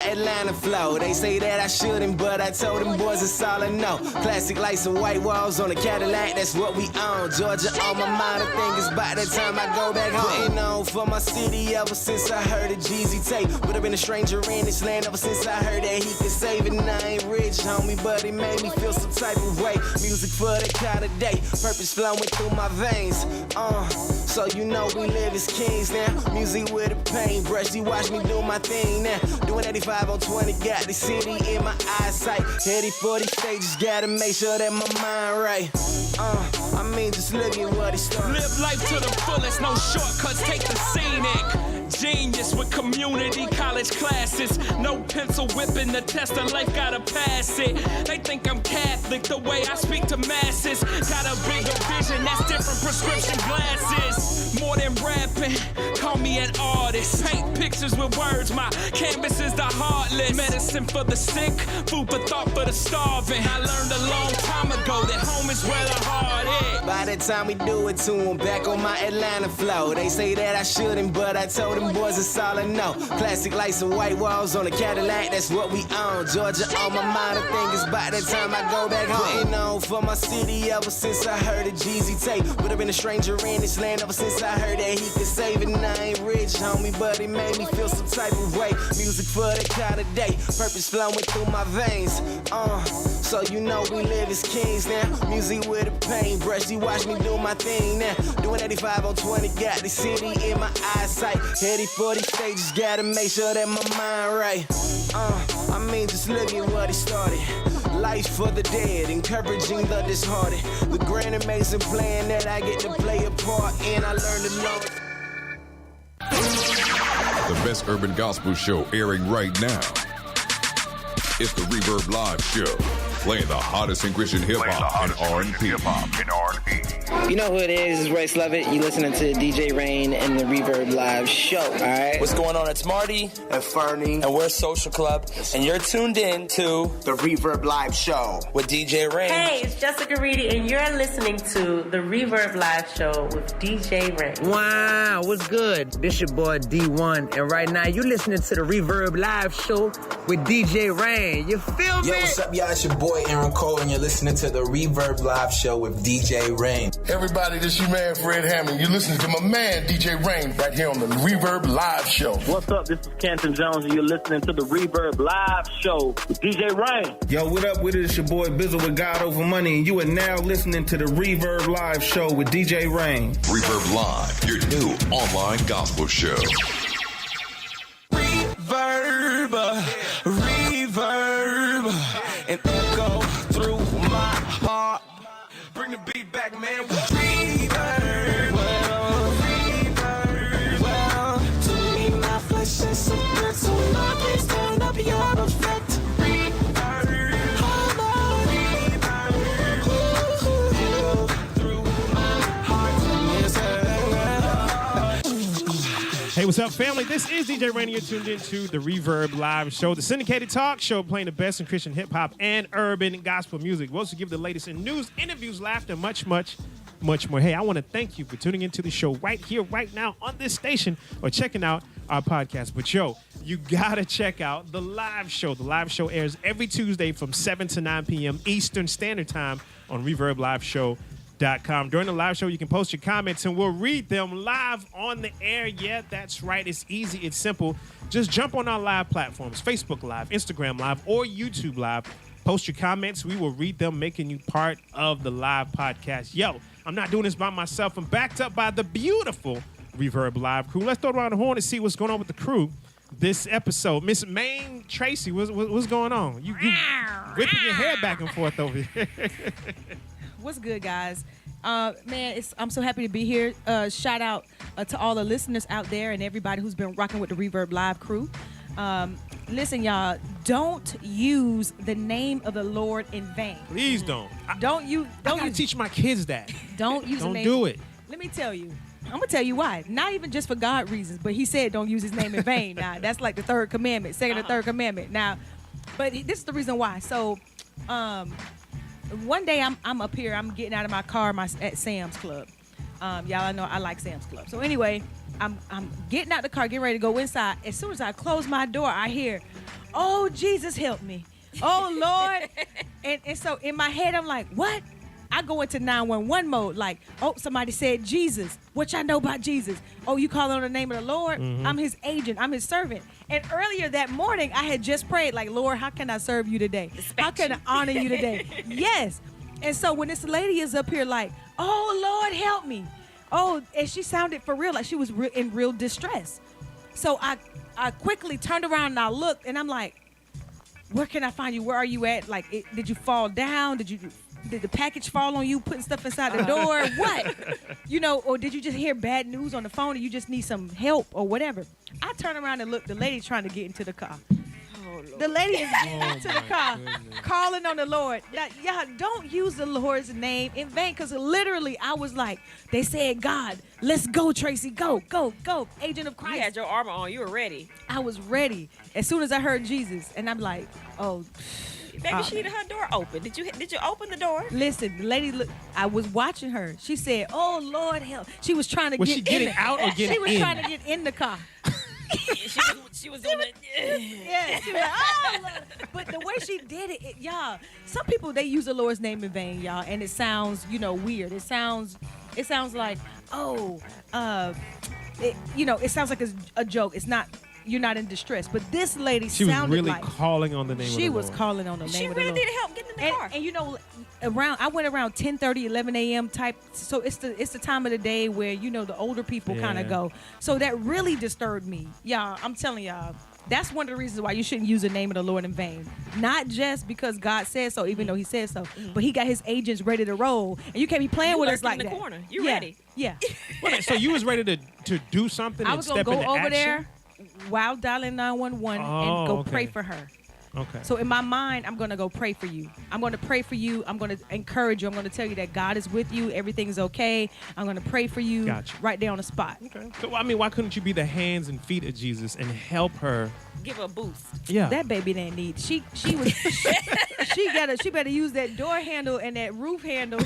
Atlanta flow. They say that I shouldn't, but I told them boys it's all I know. Classic lights and white walls on a Cadillac, that's what we own. Georgia on my mind, I think it's about that time I go back home. Putting on for my city ever since I heard of Jeezy tape. But I've been a stranger in this land ever since I heard that he could save it. And I ain't rich, homie, but it made me feel some type of way. Music for that kind of day, purpose flowing through my veins. So you know we live as kings now. Music with a paintbrush, you watch me do my thing now. Doing 85 on 20, got the city in my eyesight. Headed for these stages, gotta make sure that my mind right. I mean, just look at what he started. Live life to the fullest, no shortcuts, take the scenic. Genius with community college classes. No pencil whipping the test of life, gotta pass it. They think I'm Catholic, the way I speak to masses. Got a bigger vision, that's different prescription glasses. More than rapping, call me an artist. Paint pictures with words, my canvas is the heartless. Medicine for the sick, food for thought for the starving. I learned a long time ago that home is where the heart is. By the time we do it to them, back on my Atlanta flow. They say that I shouldn't, but I told them boys it's all I know. Classic lights and white walls on a Cadillac, that's what we own. Georgia on my mind, I think it's about that time I go back home. Putting on for my city ever since I heard of Jeezy tape. But I've been a stranger in this land ever since I heard that he could save it. And I ain't rich, homie, but it made me feel some type of way. Music for that kind of day, purpose flowing through my veins. So you know we live as kings now. Music with a paintbrush, you watch me do my thing now. Doing 85 on 20, got the city in my eyesight. Headed for these stages, gotta make sure that my mind right. I mean, just look at what he started. Life for the dead, encouraging the disheartened. The grand amazing plan that I get to play a part in, I learned to love. The best urban gospel show airing right now. It's the Reverb Live Show, playing the hottest in Christian hip-hop and R&B. You know who it is? It's Royce Lovett. You listening to DJ Rain and the Reverb Live Show, all right? What's going on? It's Marty and Fernie, and we're Social Club, and you're tuned in to the Reverb Live Show with DJ Rain. Hey, it's Jessica Reedy, and you're listening to the Reverb Live Show with DJ Rain. Wow, what's good? This your boy D1, and right now you listening to the Reverb Live Show with DJ Rain. You feel me? Yo, what's up, y'all? It's your boy Aaron Cole, and you're listening to the Reverb Live Show with DJ Rain. Everybody, this is your man Fred Hammond. You're listening to my man DJ Rain right here on the Reverb Live Show. What's up? This is Canton Jones, and you're listening to the Reverb Live Show with DJ Rain. Yo, what up with it? It's your boy Bizzle with God Over Money, and you are now listening to the Reverb Live Show with DJ Rain. Reverb Live, your new online gospel show. Reverb, and echo through my heart. Bring the beat back, man. Reverb, well, to me my flesh is so good, so now please turn up your effect. Hey, what's up, family? This is DJ Rain. You're tuned into the Reverb Live Show, the syndicated talk show playing the best in Christian hip-hop and urban gospel music. We also give the latest in news, interviews, laughter, much more. Hey, I want to thank you for tuning into the show right here, right now on this station or checking out our podcast. But, yo, you got to check out the live show. The live show airs every Tuesday from 7 to 9 p.m. Eastern Standard Time on ReverbLiveShow.com. During the live show, you can post your comments and we'll read them live on the air. Yeah, that's right. It's easy. It's simple. Just jump on our live platforms, Facebook Live, Instagram Live, or YouTube Live. Post your comments. We will read them, making you part of the live podcast. Yo, I'm not doing this by myself. I'm backed up by the beautiful Reverb Live crew. Let's throw around the horn and see what's going on with the crew this episode. Miss Maine Tracy, what's going on? You whipping your hair back and forth over here. What's good, guys? Man, I'm so happy to be here. Shout out to all the listeners out there and everybody who's been rocking with the Reverb Live crew. Listen, y'all, don't use the name of the Lord in vain. Please don't. I gotta teach my kids that. Don't use Don't the name. do it. Let me tell you. I'm going to tell you why. Not even just for God reasons, but he said don't use his name in vain. Now, that's like the third commandment, second or third commandment. Now, but this is the reason why. So, one day I'm up here, I'm getting out of my car at Sam's Club. Y'all know I like Sam's Club. So anyway, I'm getting out the car, getting ready to go inside. As soon as I close my door, I hear, oh, Jesus, help me. Oh, Lord. and so in my head, I'm like, what? I go into 911 mode, like, oh, somebody said Jesus. What y'all know about Jesus? Oh, you calling on the name of the Lord? I'm his agent. I'm his servant. And earlier that morning, I had just prayed, like, Lord, how can I serve you today? How can I honor you today? Yes. And so when this lady is up here like, oh, Lord, help me. Oh, and she sounded for real, like she was in real distress. So I quickly turned around and I looked, and I'm like, where can I find you? Where are you at? Like, did you fall down? Did the package fall on you, putting stuff inside the door? What? You know, or did you just hear bad news on the phone and you just need some help or whatever? I turn around and look, the lady's trying to get into the car. The lady is getting into the car, calling on the Lord. Now, y'all, don't use the Lord's name in vain, because literally I was like, they said, God, let's go, Tracy, go, go, go, agent of Christ. You had your armor on. You were ready. I was ready as soon as I heard Jesus, and I'm like, oh. Maybe she had her door open. Did you open the door? Listen, the lady, I was watching her. She said, "Oh Lord, help!" She was trying to Was get she getting out or getting in? She was trying to get in the car. she was doing it. Yeah, she was like, oh, Lord. But the way she did it, y'all. Some people, they use the Lord's name in vain, y'all, and it sounds, weird. It sounds like, oh, it sounds like a joke. It's not. You're not in distress, but this lady she was sounded really like calling on the name of the Lord. She was calling on the name of the Lord. She really needed help getting in the car. And I went around 10:30, 11 a.m. type. So it's the time of the day where the older people kind of go. So that really disturbed me, y'all. I'm telling y'all. That's one of the reasons why you shouldn't use the name of the Lord in vain. Not just because God said so, even though He said so, but He got His agents ready to roll, and you can't be playing with us like that. in the corner. You ready? Yeah. Wait, so you was ready to do something I and was step gonna into go over action? there while dialing 911 and go pray for her. Okay. So in my mind, I'm going to go pray for you. I'm going to pray for you. I'm going to encourage you. I'm going to tell you that God is with you. Everything's okay. I'm going to pray for you right there on the spot. Okay. So, why couldn't you be the hands and feet of Jesus and help her? Give her a boost. Yeah. That baby didn't need. She was. she better use that door handle and that roof handle.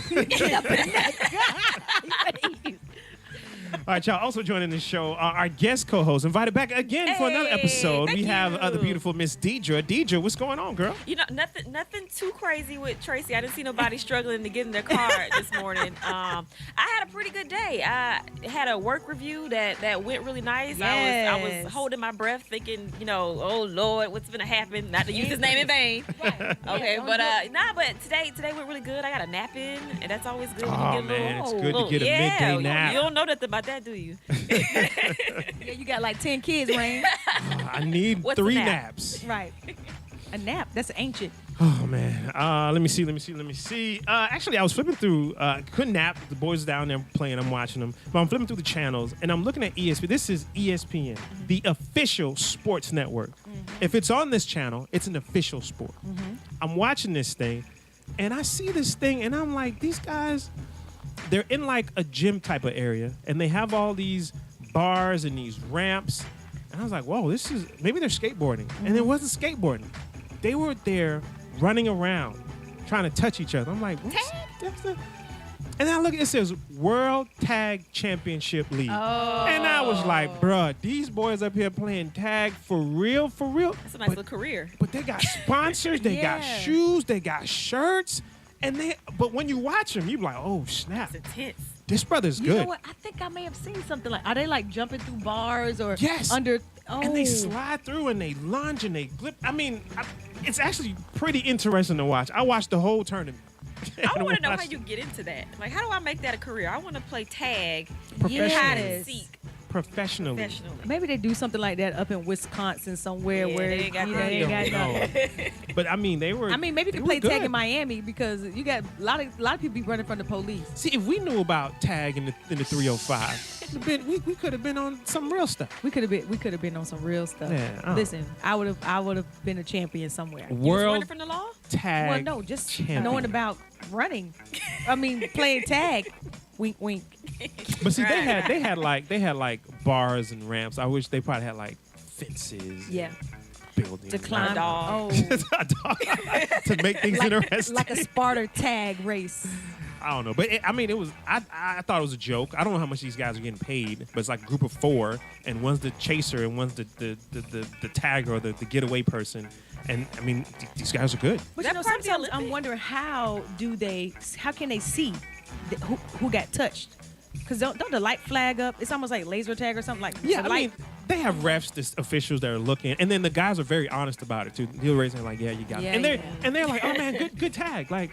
All right, y'all. Also joining the show, our guest co-host, invited back again for another episode. We have the beautiful Miss Deidre. Deidre, what's going on, girl? Nothing too crazy with Tracy. I didn't see nobody struggling to get in their car this morning. I had a pretty good day. I had a work review that went really nice. Yes. I was holding my breath, thinking, oh Lord, what's gonna happen? Not to use His name in vain. Right. Okay, but but today went really good. I got a nap in, and that's always good. Oh man, it's good to get a midday nap. You don't know nothing about that, do you? Yeah, you got like 10 kids, Rain. I need What's 3 a nap? naps. Right. A nap. That's ancient. Oh man. Let me see. Actually, I was flipping through. Couldn't nap. The boys are down there playing. I'm watching them. But I'm flipping through the channels, and I'm looking at ESPN. This is ESPN, the official sports network. If it's on this channel, it's an official sport. I'm watching this thing, and I see this thing, and I'm like, these guys, they're in like a gym type of area, and they have all these bars and these ramps. And I was like, whoa, maybe they're skateboarding. And it wasn't skateboarding. They were there running around, trying to touch each other. I'm like, what's that? And then I look, it says World Tag Championship League. Oh. And I was like, bruh, these boys up here playing tag for real, for real. That's a nice little career. But they got sponsors, they got shoes, they got shirts. But when you watch them, you're like, oh, snap. It's intense. This brother's good. You know what? I think I may have seen something like. Are they like jumping through bars or under? Oh. And they slide through and they lunge and they flip. I mean, it's actually pretty interesting to watch. I watched the whole tournament. I want to know how you get into that. Like, how do I make that a career? I want to play tag. Professionally. Professionally. Maybe they do something like that up in Wisconsin somewhere where they ain't got nothing. But I mean, they were. I mean, maybe you can play tag in Miami because you got a lot of people be running from the police. See, if we knew about tag in the 305, we could have been on some real stuff. We could have been on some real stuff. Yeah, Listen, I would have been a champion somewhere. World you was running from the law? Tag. Well, no, just champion. knowing about running. I mean, playing tag. Wink, wink. But see, they had like bars and ramps. I wish they probably had like fences. Yeah. Buildings. To climb. To make things interesting. Like a Sparta tag race. I don't know. But it was. I thought it was a joke. I don't know how much these guys are getting paid, but it's like a group of 4, and one's the chaser, and one's the tagger or the getaway person. And I mean, these guys are good. But you know, sometimes I'm wondering how can they see who got touched? Because don't the light flag up? It's almost like laser tag or something like. Yeah, I mean, they have refs, this officials that are looking, and then the guys are very honest about it too. They'll raise their like, yeah, you got it, and they're like, oh man, good tag, like.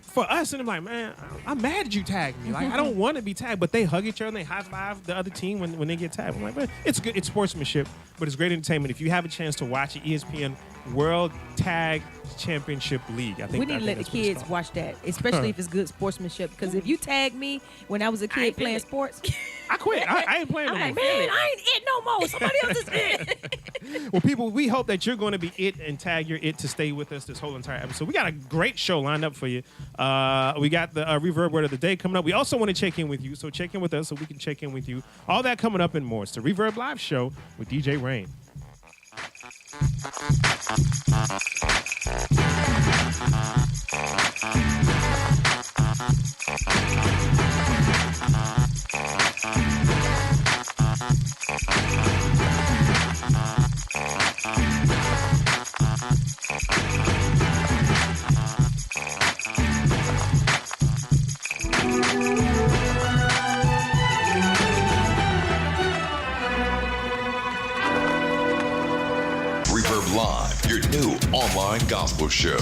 For us, and I'm like, man, I'm mad you tagged me. Like, I don't want to be tagged, but they hug each other and they high five the other team when they get tagged. I'm like, man, it's good. It's sportsmanship, but it's great entertainment. If you have a chance to watch it, ESPN World Tag Championship League. I think we need to let the kids watch that, especially if it's good sportsmanship. Because if you tag me when I was a kid playing sports, I quit. I ain't playing no more. Man, I ain't it no more. Somebody else is it. Well, people, we hope that you're going to be it and tag your it to stay with us this whole entire episode. We got a great show lined up for you. We got the Reverb Word of the Day coming up. We also want to check in with you, so check in with us so we can check in with you. All that coming up and more. It's the Reverb Live Show with DJ Rain. Reverb Live, your new online gospel show.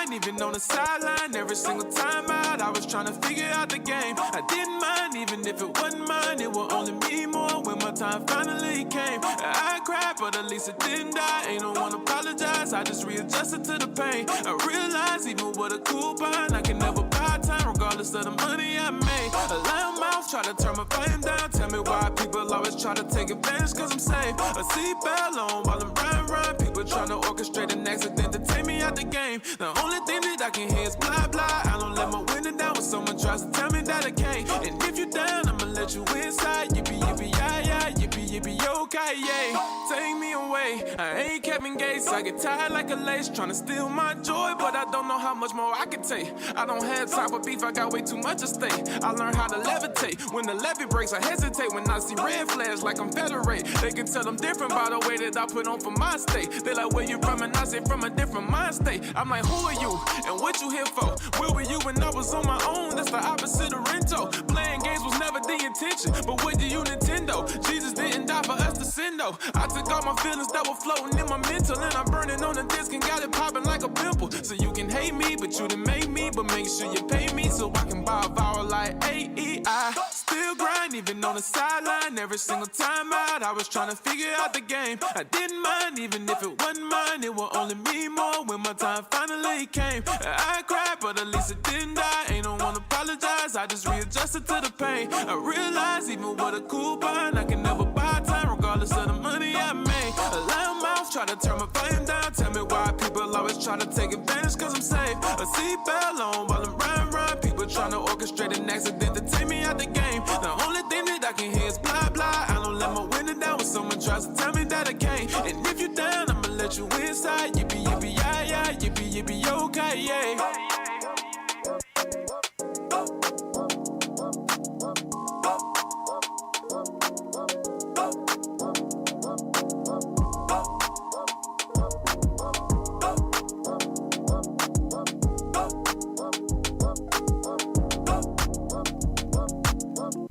Even on the sideline, every single time out, I was trying to figure out the game. I didn't mind, even if it wasn't mine. It would only mean more when my time finally came. I cried, but at least it didn't die. Ain't no one apologize, I just readjusted to the pain. I realized even with a coupon, I can never buy time, regardless of the money I made. A loud mouth, try to turn my volume down. Tell me why people always try to take advantage, cause I'm safe. A seatbelt on while I'm run. People trying to orchestrate an accident to take me out the game. The only thing that I can hear is blah blah. I don't let my window down when someone tries to tell me that I can't. And if you down, I'ma let you inside. Yippee yippee yeah yeah, yippee yippee okay yeah. Take me away. I ain't Kevin Gates. I get tired like a lace, trying to steal my joy, but I don't know how much more I can take. I don't have time for beef. I got way too much at stake. I learned how to levitate. When the levee breaks, I hesitate. When I see red flags like I'm Federate, they can tell I'm different by the way that I put on for my state. They like, where you from? And I say from a different mind state. I'm like, who are you? And what you here for? Where were you when I was on my own? That's the opposite of Rento. Playing games was never the intention, but what do you Nintendo? Jesus didn't die for us to sin though. I took all my feelings that were floating in my mental, and I'm burning on the disc and got it popping like a pimple. So you can hate me, but you didn't make me. But make sure you pay me so I can buy a vowel like AE. I still grind even on the sideline. Every single time out, I was trying to figure out the game. I didn't mind even if it wasn't mine. It would only mean more when my time finally came. I cried, but at least it didn't die. Ain't no one apologize, I just readjusted to the pain. I realized even with a coupon, I can never buy time, regardless of the money I made. A loud mouth, try to turn my volume down. Tell me why people always try to take advantage, cause I'm safe. A seatbelt on while I'm run. People trying to orchestrate an accident to take me out the game. The only thing that I can hear is blah blah. I don't let my window down when someone tries to tell me that I can't. And if you down, I'ma let you inside. Yippee yippee yeah yeah, yippee yippee okay yeah.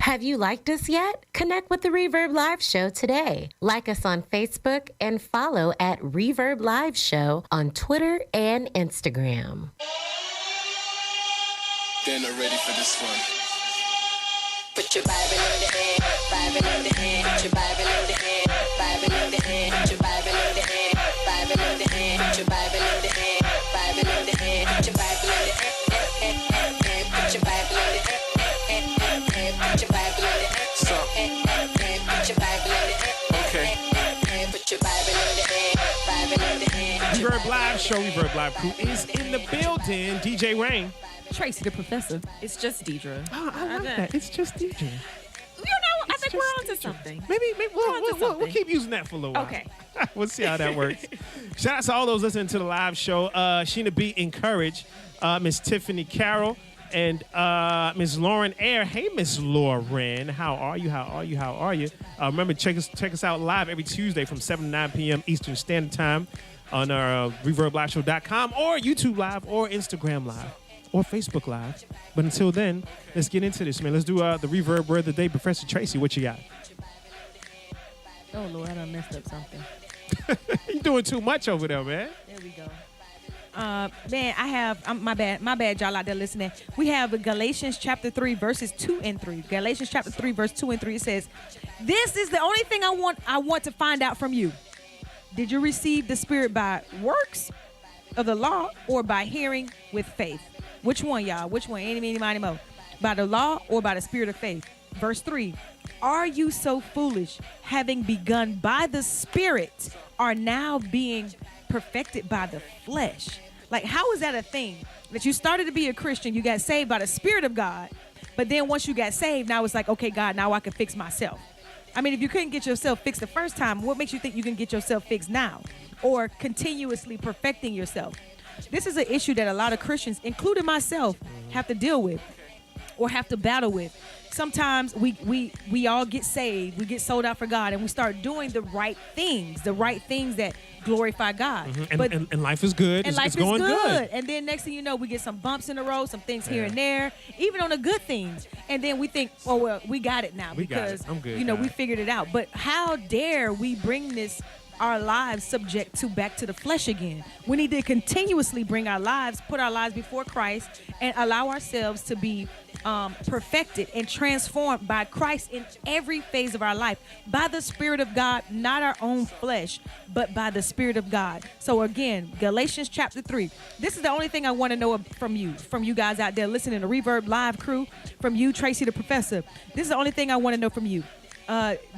Have you liked us yet? Connect with the Reverb Live Show today. Like us on Facebook and follow at Reverb Live Show on Twitter and Instagram. They're not ready for this one. Put your Bible in the hand, Bible in the hand, put your Bible in the hand, Bible in the hand, put your Bible in the hand, Bible in the hand, put your Bible in the hand, Bible in the hand, put your Bible in the hand, put your Bible in the hand. Put your Bible in it. Put your Bible in it. Okay. Put your Bible in it. Live Show. Reverb Live crew is in the building. DJ Rain. Tracy the Professor. It's just Deidre. Oh, I like that. It's just DJ. You know, I think we're onto something. Maybe we'll keep using that for a little while. Okay. We'll see how that works. Shout out to all those listening to the live show. Sheena B. Encourage, Miss Tiffany Carroll, and Miss Lauren Air. Hey, Miss Lauren. How are you? Remember, check us out live every Tuesday from 7 to 9 p.m. Eastern Standard Time on our ReverbLiveShow.com or YouTube Live or Instagram Live or Facebook Live. But until then, let's get into this, man. Let's do the Reverb Word of the Day. Professor Tracy, what you got? Oh, Lord, I done messed up something. You doing too much over there, man. There we go. Man, I have, my bad, y'all out there listening. We have Galatians chapter 3, verses 2 and 3. Galatians chapter 3, verse 2 and 3. It says, this is the only thing I want to find out from you. Did you receive the Spirit by works of the law or by hearing with faith? Which one, y'all? Which one? Any, meeny, miny, mo. By the law or by the Spirit of faith? Verse 3. Are you so foolish, having begun by the Spirit, are now being perfected by the flesh? Like, how is that a thing? That you started to be a Christian, you got saved by the Spirit of God, but then once you got saved, now it's like, okay, God, now I can fix myself. I mean, if you couldn't get yourself fixed the first time, what makes you think you can get yourself fixed now? Or continuously perfecting yourself? This is an issue that a lot of Christians, including myself, have to deal with or have to battle with. Sometimes we all get saved, we get sold out for God, and we start doing the right things that glorify God. Mm-hmm. And life is good. And it's going good. And then next thing you know, we get some bumps in the road, some things here and there, even on the good things. And then we think, oh, well, we got it now because, I'm good, we figured it out. But how dare we bring our lives subject to back to the flesh again? We need to continuously bring our lives, put our lives before Christ, and allow ourselves to be perfected and transformed by Christ in every phase of our life, by the Spirit of God, not our own flesh, but by the Spirit of God. So again, Galatians chapter 3. This is the only thing I want to know from you guys out there listening to Reverb Live crew, from you, Tracy the Professor. This is the only thing I want to know from you.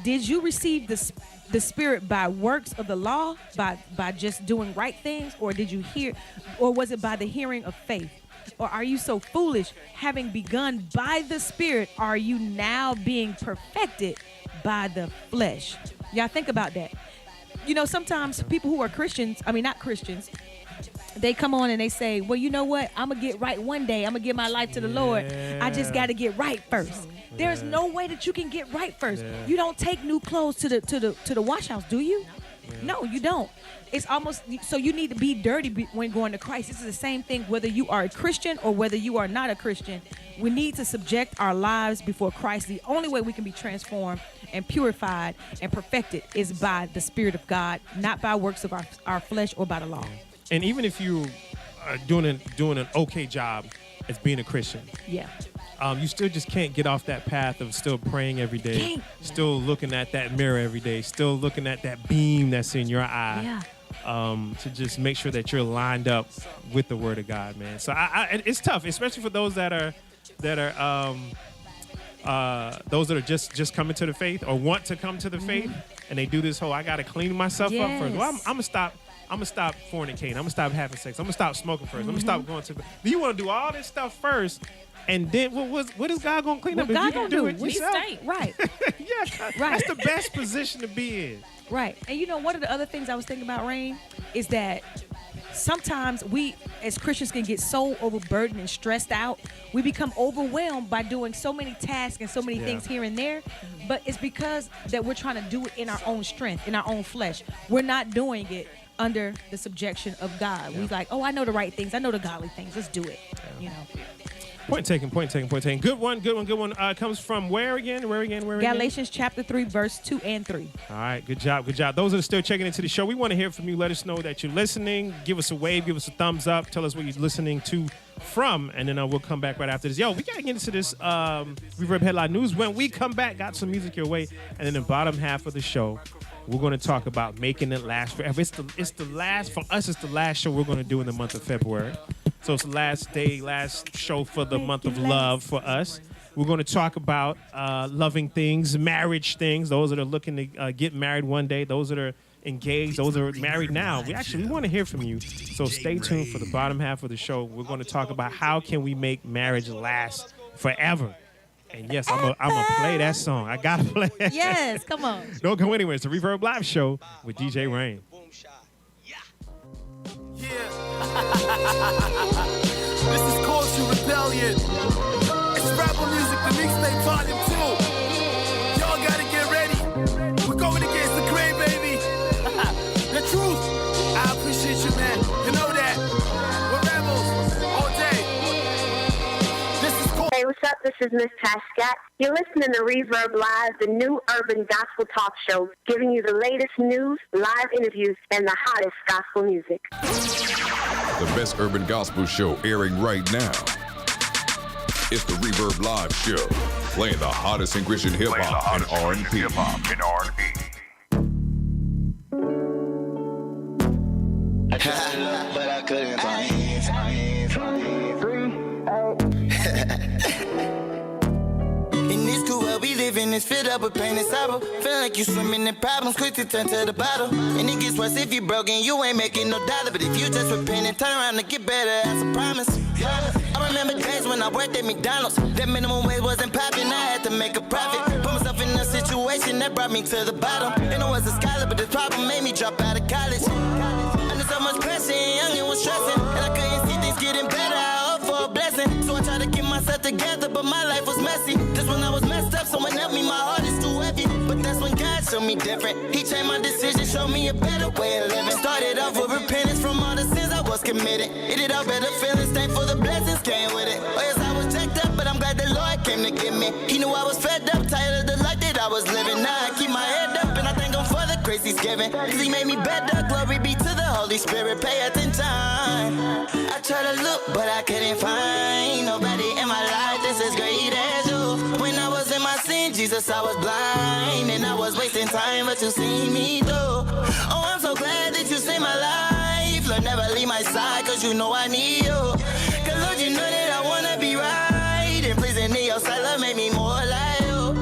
Did you receive the Spirit by works of the law, by just doing right things, or did you hear, or was it by the hearing of faith? Or are you so foolish, having begun by the Spirit, are you now being perfected by the flesh? Y'all think about that. You know, sometimes people who are Christians, not Christians, they come on and they say, well, you know what? I'm going to get right one day. I'm going to give my life to the Lord. I just got to get right first. There's no way that you can get right first. You don't take new clothes to the wash house, do you? No, you don't. It's almost, so you need to be dirty when going to Christ. This is the same thing whether you are a Christian or whether you are not a Christian. We need to subject our lives before Christ. The only way we can be transformed and purified and perfected is by the Spirit of God, not by works of our flesh or by the law. And even if you are doing an okay job as being a Christian, you still just can't get off that path of still praying every day, still looking at that mirror every day, still looking at that beam that's in your eye, to just make sure that you're lined up with the Word of God, man. So it's tough, especially for those that are just coming to the faith or want to come to the faith, and they do this whole I got to clean myself up first. Well, I'm gonna stop fornicating. I'm gonna stop having sex. I'm gonna stop smoking first. I'm gonna stop going to. You want to do all this stuff first, and then what is God gonna clean up? If you don't do it yourself, right? That's the best position to be in. Right. And you know, one of the other things I was thinking about, Rain, is that sometimes we as Christians can get so overburdened and stressed out. We become overwhelmed by doing so many tasks and so many things here and there. But it's because that we're trying to do it in our own strength, in our own flesh. We're not doing it under the subjection of God. We're like, oh, I know the right things. I know the godly things. Let's do it. You know. Point taken. Good one. Comes from where again? Galatians chapter 3, verse 2 and 3. All right, good job. Those that are still checking into the show, we want to hear from you. Let us know that you're listening. Give us a wave. Give us a thumbs up. Tell us what you're listening to from, and then we'll come back right after this. Yo, we got to get into this Reverb Headline News. When we come back, got some music your way, and in the bottom half of the show, we're going to talk about making it last forever. It's the last, for us, it's the last show we're going to do in the month of February. So it's the last show for the month of love for us. We're going to talk about loving things, marriage things, those that are looking to get married one day, those that are engaged, those are married now. We want to hear from you. So stay tuned for the bottom half of the show. We're going to talk about how can we make marriage last forever. And yes, I'm gonna play that song. I gotta play it. Yes, come on. Don't go anywhere. It's the Reverb Live Show with DJ Rain. This is Culture Rebellion. It's Rebel Music, the mixtape volume 2. Y'all gotta get ready. We're going against the grain, baby. The truth. I appreciate you, man. You know that. We're rebels all day. This is cool. Hey, what's up? This is Miss Tascat. You're listening to Reverb Live, the new urban gospel talk show, giving you the latest news, live interviews, and the hottest gospel music. The best urban gospel show airing right now. It's the Reverb Live Show, playing the hottest in Christian hip-hop and R&B. I tried to look, but I couldn't find. In this cool world we live in, it's filled up with pain and sorrow. Feeling like you swimming in problems, quick to turn to the bottle. And it gets worse if you broken, you ain't making no dollar. But if you just repent and turn around and get better, that's a promise. I remember days when I worked at McDonald's. That minimum wage wasn't popping, I had to make a profit. Put myself in a situation that brought me to the bottom. And I was a scholar, but this problem made me drop out of college. Under so much pressure, young and was stressing. And I couldn't see things getting better, I hope for a blessing. So I tried to get myself together, but my life was messy. Just when I was messed up, someone helped me, my heart is too heavy. But that's when God showed me different. He changed my decision, showed me a better way of living. Started off with repentance from all the sins I was committed. It did all better feelings, thankful the blessings came with it. Oh yes, I was jacked up, but I'm glad the Lord came to get me. He knew I was fed up, tired of the life that I was living. Now I keep my head up, and I thank him for the grace he's given. Cause he made me better, glory be to the Holy Spirit, pay attention. I try to look, but I couldn't find nobody in my life that's as great as you. When I was in my sin, Jesus, I was blind, and I was wasting time, but you see me through. Oh, I'm so glad that you saved my life. Lord, never leave my side, cause you know I need you. Cause Lord, you know that I wanna be right, and pleasing in your sight, Lord, make me more like you.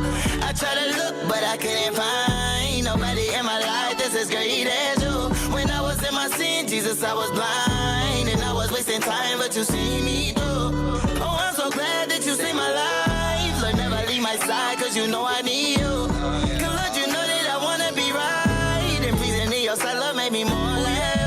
I try to look, but I couldn't find nobody in my life that's as great as you. When I was in my sin, Jesus, I was blind, and I was wasting time, but you see me through. Oh, I'm so glad that you saved my life. Lord, never leave my side, cause you know I need you. Cause Lord, you know that I wanna be right, and pleasing in your sight, Lord, make me more like you.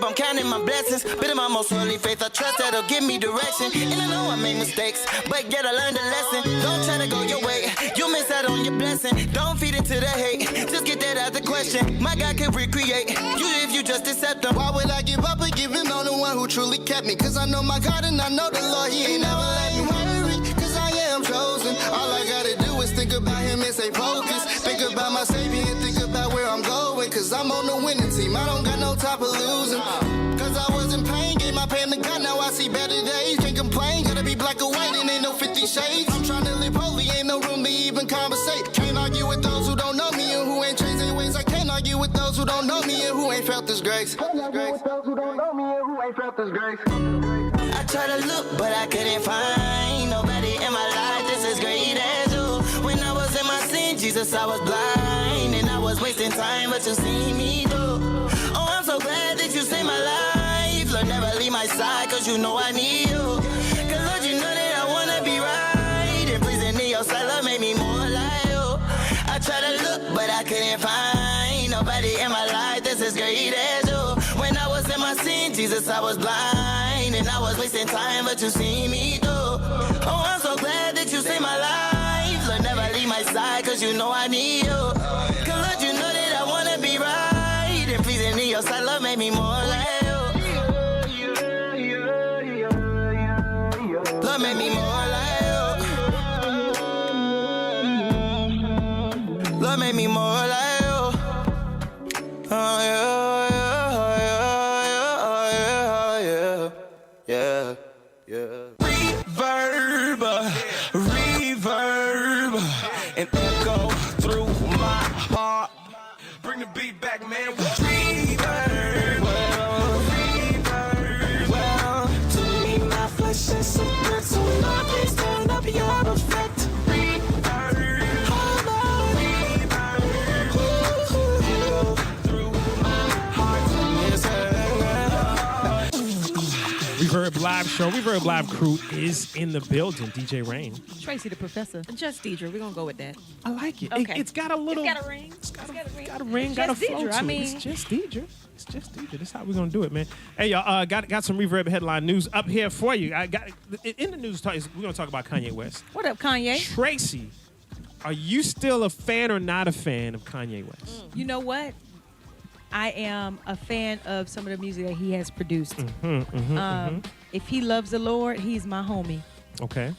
I'm counting my blessings, but in my most holy faith, I trust that'll give me direction. And I know I made mistakes, but yet I learned a lesson. Don't try to go your way, you'll miss out on your blessing. Don't feed into the hate, just get that out the question. My God can recreate you if you just accept him. Why would I give up and give him on the one who truly kept me? Cause I know my God and I know the Lord, he ain't never let me worry. Cause I am chosen, all I gotta do is think about him and stay focused. Think about my Savior and think about where I'm going. Cause I'm on the winning team, I don't got no time for losing. Cause I was in pain, gave my pain to God, now I see better days. Can't complain, gotta be black or white and ain't no 50 shades. I'm trying to live holy, ain't no room to even conversate. Can't argue with those who don't know me and who ain't changed their ways. I can't argue with those who don't know me and who ain't felt this grace. I try to look, but I couldn't find nobody in my life that's as great as you. When I was in my sin, Jesus, I was blind, and I was wasting time, but you see me through. Oh, I'm so glad that you saved my life. Lord, never leave my side, cause you know I need you. Cause Lord, you know that I wanna be right, and pleasing in your sight, Lord, make me more like you. I try to look, but I couldn't find nobody in my life that's as great as you. When I was in my sin, Jesus, I was blind, and I was wasting time, but you see me through. Oh, I'm so glad that you saved my life. Lord, never leave my side, cause you know I need you. Cause Lord, you know that I wanna be right, and pleasing in your sight, Lord, make me more like you. Lord, make me more like you. Lord, make me more like you. Oh, yeah, yeah, yeah, yeah, yeah. Reverb, and echo through my heart. Bring the beat back, man. Reverb, reverb. Live show. Reverb Live crew is in the building. DJ Rain. Tracy the Professor. Just Deidre. We're gonna go with that. I like it. Okay. It's got a little. It's got a ring. Got a ring. Got a Just flow Deidre, to I it. mean- It's just Deidre. It's just Deidre. That's how we're gonna do it, man. Hey, y'all. Got some Reverb headline news up here for you. I got in the news. We're gonna talk about Kanye West. What up, Kanye? Tracy, are you still a fan or not a fan of Kanye West? You know what? I am a fan of some of the music that he has produced. If he loves the Lord, he's my homie. Okay.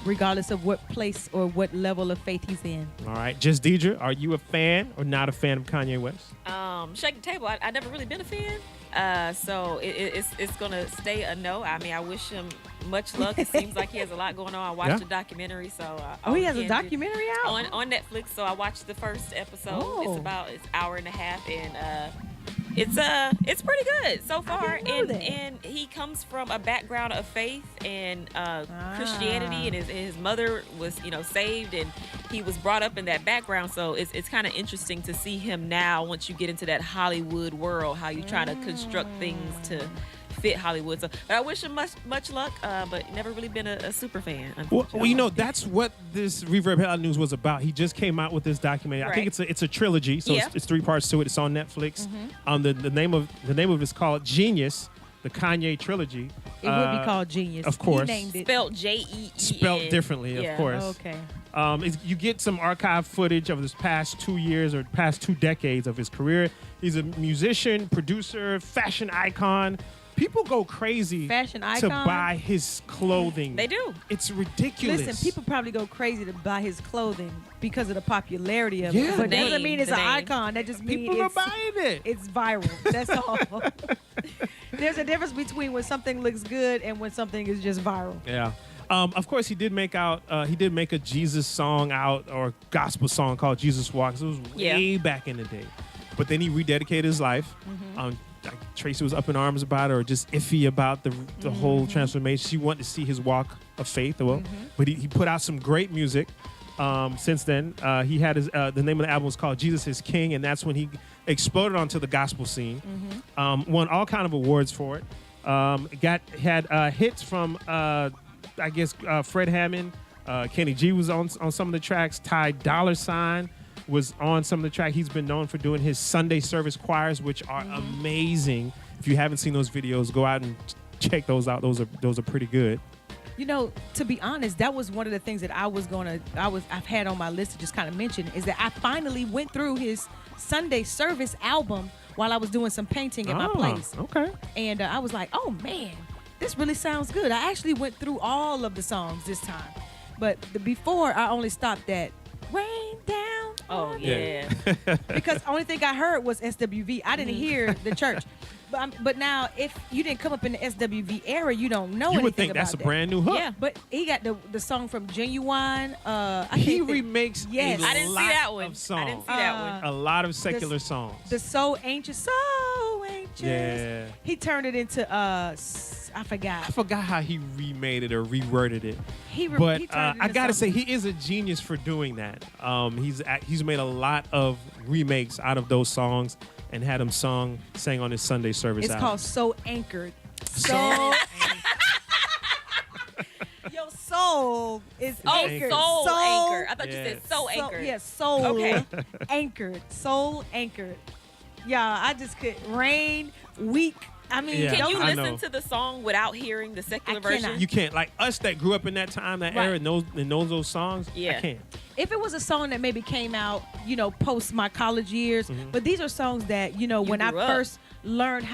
Regardless of what place or what level of faith he's in. All right. Just Deidre, are you a fan or not a fan of Kanye West? Shake the table. I never really been a fan. So it's gonna stay a no. I mean, I wish him much luck. It seems like he has a lot going on. I watched the documentary, so he has a documentary out on Netflix. So I watched the first episode. Oh. It's hour and a half, and it's pretty good so far. And he comes from a background of faith and Christianity, and his mother was saved, and he was brought up in that background. So it's kind of interesting to see him now. Once you get into that Hollywood world, how you try to construct things to fit Hollywood. So, but I wish him much luck. But never really been a super fan. Well, that's what this Reverb Headline News was about. He just came out with this documentary. I think it's a trilogy, so it's 3 parts to it. It's on Netflix. The name of it is called Genius, the Kanye trilogy. It would be called Genius. Of course. He named it. Spelled J-E-E-N. Spelled differently, of course. Okay. You get some archive footage of his past 2 years or past 2 decades of his career. He's a musician, producer, fashion icon. People go crazy to buy his clothing. They do. It's ridiculous. Listen, people probably go crazy to buy his clothing because of the popularity of Yeah. it. But The that doesn't name, mean it's the an name. icon. That just means People are buying it. It's viral. That's all. There's a difference between when something looks good and when something is just viral. Yeah. Of course, he did make a Jesus song out, or gospel song called Jesus Walks. It was way back in the day. But then he rededicated his life. Tracy was up in arms about it, or just iffy about the whole transformation. She wanted to see his walk of faith. But he put out some great music. Since then, he had his the name of the album was called Jesus is King, and that's when he exploded onto the gospel scene. Won all kind of awards for it. Had hits from Fred Hammond, Kenny G was on some of the tracks. Ty Dolla $ign was on some of the track. He's been known for doing his Sunday service choirs, which are amazing. If you haven't seen those videos, go out and check those out. Those are pretty good. To be honest, that was one of the things that I've had on my list to just kind of mention, is that I finally went through his Sunday service album while I was doing some painting at my place. Okay. And I was like, oh man, this really sounds good. I actually went through all of the songs this time. But before, I only stopped at Rain Down. Oh, yeah. Because the only thing I heard was SWV. I didn't hear the church. But now, if you didn't come up in the SWV era, you don't know anything about that. You would think that's a brand new hook. Yeah, but he got the song from Genuine. He remakes yes. a I didn't see lot that one. of songs. I didn't see that one. A lot of secular songs. The So Anxious. Yeah. He turned it into I forgot. I forgot how he remade it or reworded it. He but turned it I into gotta say, something. he is a genius for doing that. He's made a lot of remakes out of those songs and had them sang on his Sunday service It's album. called So Anchored. So Your soul is anchored. Soul anchored. I thought Yes. you said so anchored. Yeah, soul Okay. anchored. Soul anchored. Yeah, I just could rain, weak. I mean, Yeah. Can you I listen know. to the song without hearing the secular version? You can't. Like us that grew up in that time, that era, and knows those songs, I can't. If it was a song that maybe came out, post my college years, but these are songs that, when I grew up. first learned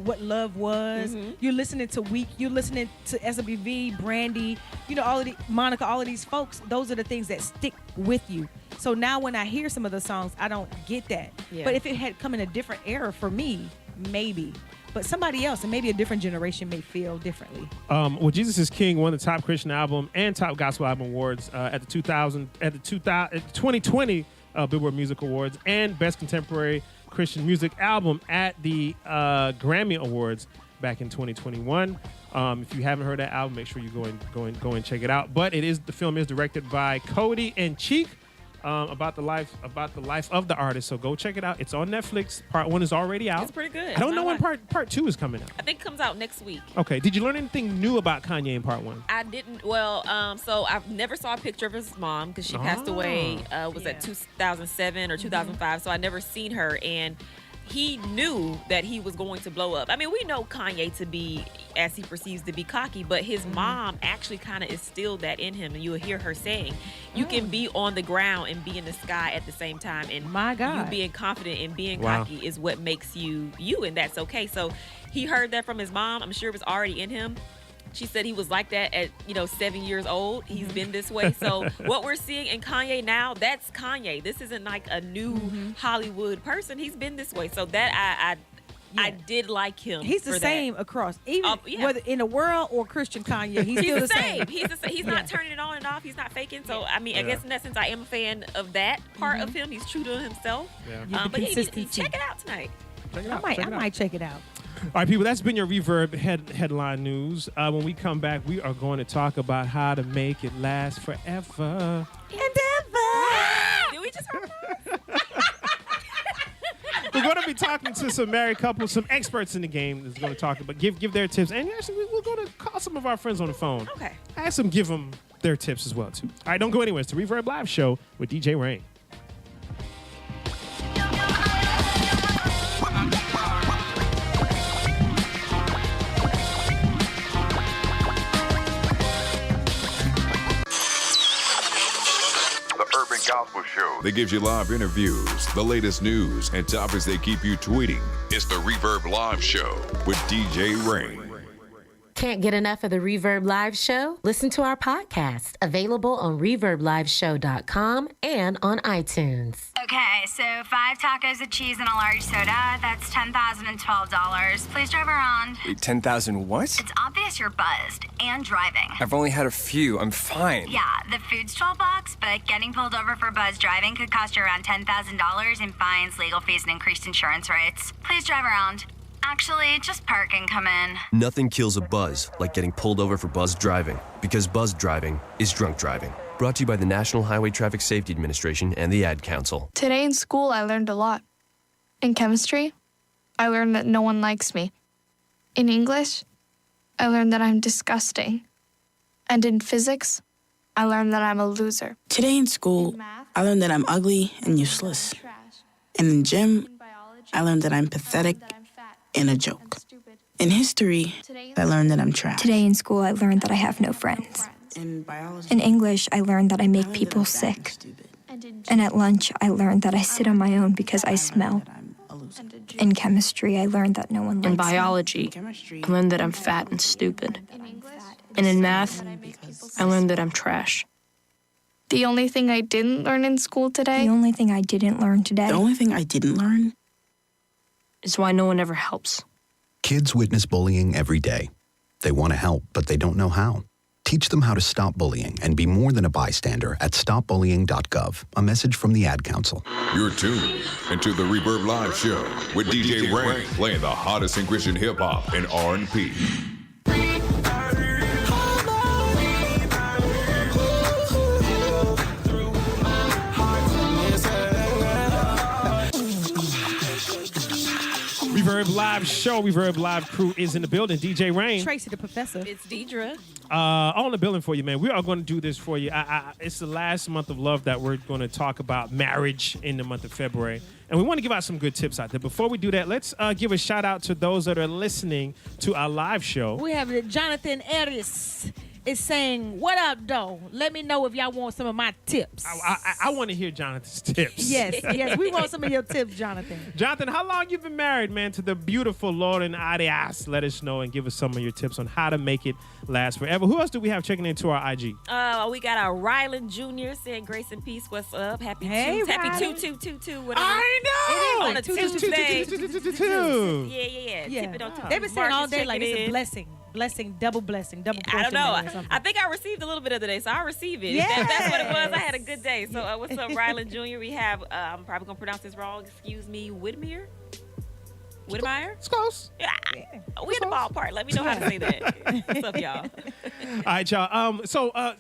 what love was, you're listening to Weak, you're listening to SWV, Brandy, all of Monica, all of these folks, those are the things that stick with you. So now when I hear some of the songs, I don't get that. Yeah. But if it had come in a different era for me, maybe. But somebody else, and maybe a different generation, may feel differently. Well, Jesus is King won the Top Christian Album and Top Gospel Album Awards at the 2020 Billboard Music Awards, and Best Contemporary Christian Music Album at the Grammy Awards back in 2021. If you haven't heard that album, make sure you go and check it out. But the film is directed by Cody and Cheek. about the life of the artist. So go check it out. It's on Netflix. Part 1 is already out. It's pretty good. I don't know when part 2 is coming out. I think it comes out next week. Okay. Did you learn anything new about Kanye in part 1? I didn't. Well, so I've never saw a picture of his mom because she passed away. Was that 2007 or 2005? So I never seen her, and he knew that he was going to blow up. I mean, we know Kanye to be, as he perceives to be, cocky, but his mom actually kind of instilled that in him. And you'll hear her saying, you can be on the ground and be in the sky at the same time. And my God, you being confident and being cocky is what makes you you, and that's okay. So he heard that from his mom. I'm sure it was already in him. She said he was like that at 7 years old. He's been this way. So what we're seeing in Kanye now, that's Kanye. This isn't like a new Hollywood person. He's been this way. So that I did like him. He's the same across, even whether in the world or Christian Kanye. He's still the same. He's not turning it on and off. He's not faking. So I mean, I guess in that sense, I am a fan of that part of him. He's true to himself. But check it out tonight. I might check it out. All right, people, that's been your Reverb headline news. When we come back, we are going to talk about how to make it last forever. And ever. Did we just We're going to be talking to some married couples, some experts in the game that's going to talk about, give their tips. And actually, we're going to call some of our friends on the phone. Okay. Ask them, give them their tips as well, too. All right, don't go anywhere. It's the Reverb Live Show with DJ Rain. Gospel Show that gives you live interviews, the latest news, and topics that keep you tweeting. It's the Reverb Live Show with DJ Rain. Can't get enough of the Reverb Live Show? Listen to our podcast, available on ReverbLiveShow.com and on iTunes. Okay, so 5 tacos of cheese and a large soda, that's $10,012. Please drive around. Wait, 10,000 what? It's obvious you're buzzed and driving. I've only had a few. I'm fine. Yeah, the food's $12, but getting pulled over for buzz driving could cost you around $10,000 in fines, legal fees, and increased insurance rates. Please drive around. Actually, just park and come in. Nothing kills a buzz like getting pulled over for buzz driving, because buzz driving is drunk driving. Brought to you by the National Highway Traffic Safety Administration and the Ad Council. Today in school, I learned a lot. In chemistry, I learned that no one likes me. In English, I learned that I'm disgusting. And in physics, I learned that I'm a loser. Today in school, I learned that I'm ugly and useless. And in gym, I learned that I'm pathetic and a joke. In history, I learned that I'm trash. Today in school, I learned that I have no friends. In English, I learned that I make people sick. And at lunch, I learned that I sit on my own because I smell. In chemistry, I learned that no one likes me. In biology, I learned that I'm fat and stupid. And in math, I learned that I'm trash. The only thing I didn't learn in school today? The only thing I didn't learn today. The only thing I didn't learn? Is why no one ever helps. Kids witness bullying every day. They want to help, but they don't know how. Teach them how to stop bullying and be more than a bystander at stopbullying.gov. A message from the Ad Council. You're tuned into the Reverb Live Show with DJ Rain, playing the hottest in Christian hip-hop and R&B. Reverb Live Show. Reverb Live crew is in the building. DJ Rain. Tracy the Professor. It's Deidre. All in the building for you, man. We are going to do this for you. It's the last month of love that we're going to talk about marriage in the month of February. And we want to give out some good tips out there. Before we do that, let's give a shout out to those that are listening to our live show. We have Jonathan Eris is saying, what up, though? Let me know if y'all want some of my tips. I want to hear Jonathan's tips. Yes. We want some of your tips, Jonathan. Jonathan, how long you been married, man, to the beautiful Lauren Arias? Let us know and give us some of your tips on how to make it last forever. Who else do we have checking into our IG? We got our Rylan Jr. saying grace and peace. What's up? Happy Tuesday. Happy 2222. Whatever. I know. On a Tuesday. Yeah. Tip it on Tuesday. They've been saying all day like it's a blessing. Blessing, double portion. I don't know. I think I received a little bit of the day, so I'll receive it. Yes. That's what it was. I had a good day. So what's up, Rylan Jr.? We have, I'm probably going to pronounce this wrong. Excuse me, Whitmire? It's close. Yeah. We in the ballpark. Let me know how to say that. What's up, y'all? All right, y'all. So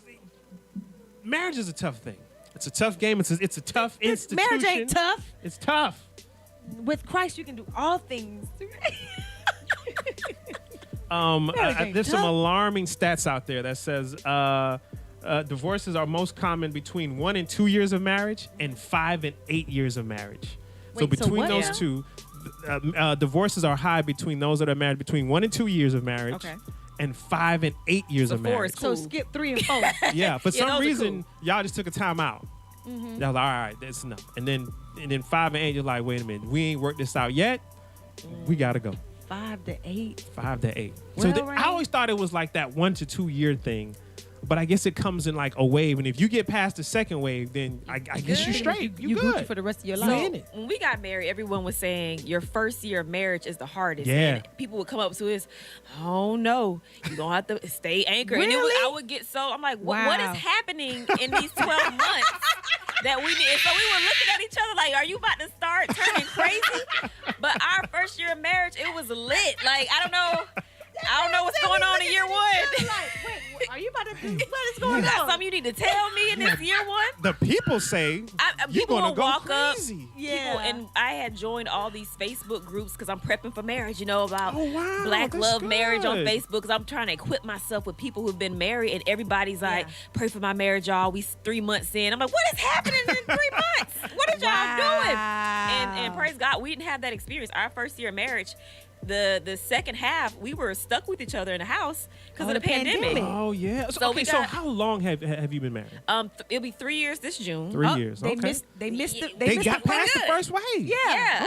marriage is a tough thing. It's a tough game. It's a tough institution. Marriage ain't tough. It's tough. With Christ, you can do all things. There's some alarming stats out there that says divorces are most common between 1 and 2 years of marriage and 5 and 8 years of marriage. So between those two, divorces are high between those that are married between 1 and 2 years of marriage and 5 and 8 years of marriage. So skip 3 and 4. Yeah, for some reason, y'all just took a time out. Y'all was like, all right, that's enough. And then 5 and 8, you're like, wait a minute, we ain't worked this out yet. We gotta go. 5 to 8. 5 to 8. So I always thought it was like that 1 to 2 year thing, but I guess it comes in like a wave. And if you get past the second wave, then I guess you're straight. You good Gucci for the rest of your So, life. when we got married, everyone was saying your first year of marriage is the hardest. Yeah. And people would come up to us, oh no, you're going to have to stay anchored. And I would get I'm like, what is happening in these 12 months that we need? And so we were looking at each other like, are you about to start turning crazy? But our first year of marriage, it was lit. Like, I don't know what's going on in year 1. Wait, are you about to do what is going You on? got something you need to tell me in this year 1? The people say you're people gonna will go walk crazy. up, and I had joined all these Facebook groups because I'm prepping for marriage. You know about Black that's Love Marriage on good. Facebook because I'm trying to equip myself with people who've been married, and everybody's like, "Pray for my marriage, y'all." We 3 months in. I'm like, "What is happening in 3 months? What are y'all doing?" And praise God, we didn't have that experience. Our first year of marriage. The second half, we were stuck with each other in the house because of the pandemic. Oh yeah. So how long have you been married? It'll be 3 years this June. 3 years. They Okay. missed They got past the first wave. Yeah.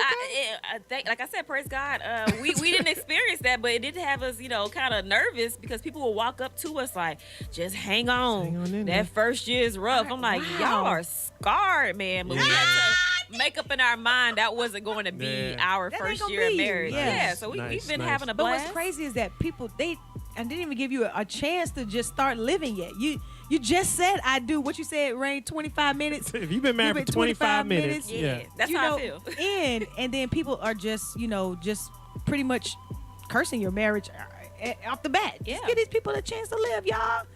I think, like I said, praise God. We didn't experience that, but it did have us, kind of nervous because people will walk up to us like, "Just hang on. That first year is rough." I'm like, y'all are scarred, man. But we had to make up in our mind that wasn't going to be our first year of marriage. Yeah. So we've been having a But blast. what's crazy is that people I didn't even give you a chance to just start living yet. You just said I do. What you said, Rain, 25 minutes. If you've been married for 25 minutes, that's how I feel. And then people are just pretty much cursing your marriage off the bat. Just give these people a chance to live, y'all.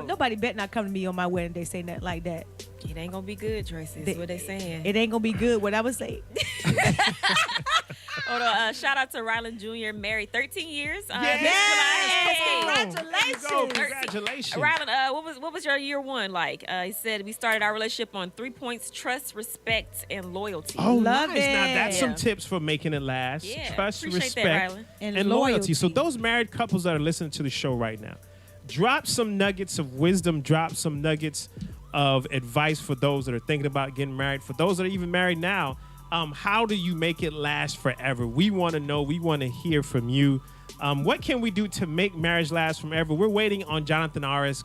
Nobody bet not come to me on my wedding day saying that like that. It ain't gonna be good, Tracy. That's what they saying. It ain't gonna be good. What I would say. Hold on. Shout out to Rylan Jr. Married 13 years. Congratulations. Congratulations. Rylan, what was your year 1 like? He said we started our relationship on 3 points: trust, respect, and loyalty. Oh, Love nice. it. Now that's some tips for making it last. Yeah, Trust, appreciate that, respect, Rylan. and loyalty. So those married couples that are listening to the show right now, drop some nuggets of wisdom, drop some nuggets of advice for those that are thinking about getting married. For those that are even married now, how do you make it last forever? We want to know. We want to hear from you. What can we do to make marriage last forever? We're waiting on Jonathan Arias'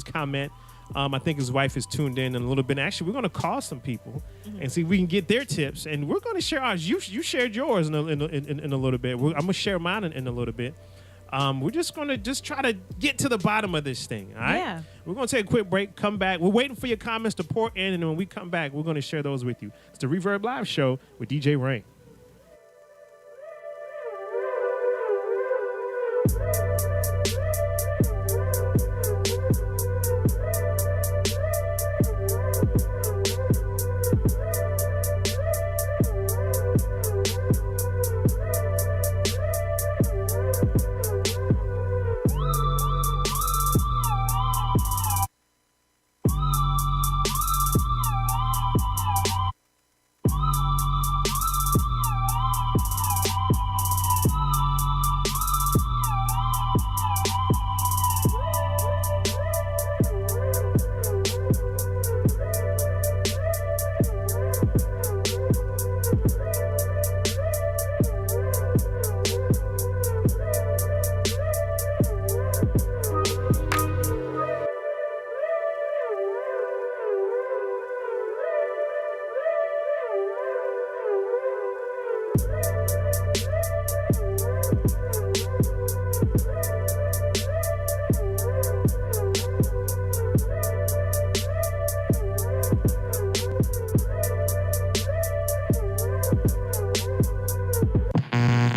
comment. I think his wife is tuned in a little bit. Actually, we're going to call some people and see if we can get their tips. And we're going to share ours. You shared yours in a little bit. I'm going to share mine in a little bit. We're just going to try to get to the bottom of this thing, all right? Yeah. We're going to take a quick break, come back. We're waiting for your comments to pour in, and when we come back, we're going to share those with you. It's the Reverb Live Show with DJ Rain.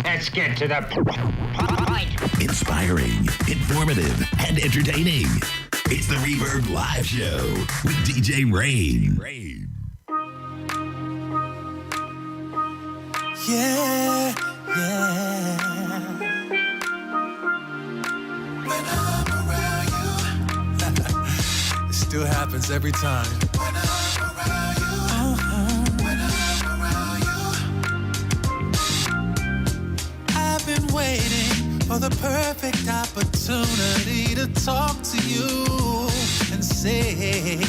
Let's get to the point. Inspiring, informative, and entertaining. It's the Reverb Live Show with DJ Rain. Yeah. When I'm around you, it still happens every time. When I'm around you, when I'm around you, I've been waiting for the perfect opportunity to talk to you and say,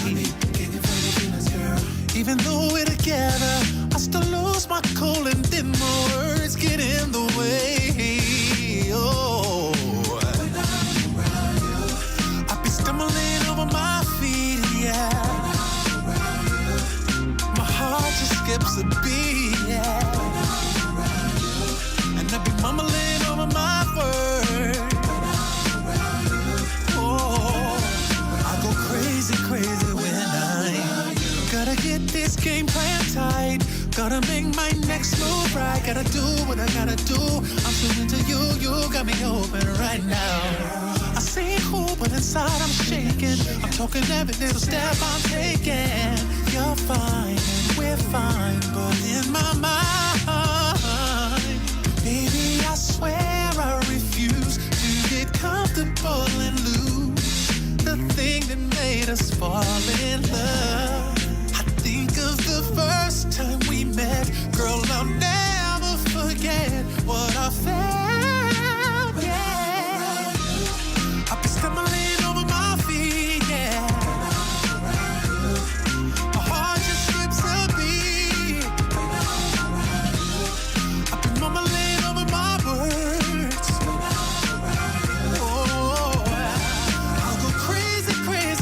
even though we're together, I still lose my cool and then my words get in the way. Oh, when I'm around you, I be stumbling over my feet, yeah. When I'm around you, my heart just skips a beat, yeah. When I'm around you, and I be mumbling over my words. When I'm around you, oh, I go crazy when I gotta get this game plan tight. Gotta make my next move right. Gotta do what I gotta do. I'm so into you, you got me open right now. I say cool, but inside I'm shaking. I'm talking every little step I'm taking. You're fine and we're fine, but in my mind, baby, I swear I refuse to get comfortable and lose the thing that made us fall in love. Think of the first time we met, girl, I'll never forget what I felt, yeah. I've been stumbling over my feet, yeah. My heart just skips a beat. I've been mumbling over my words. Oh, I'll go crazy when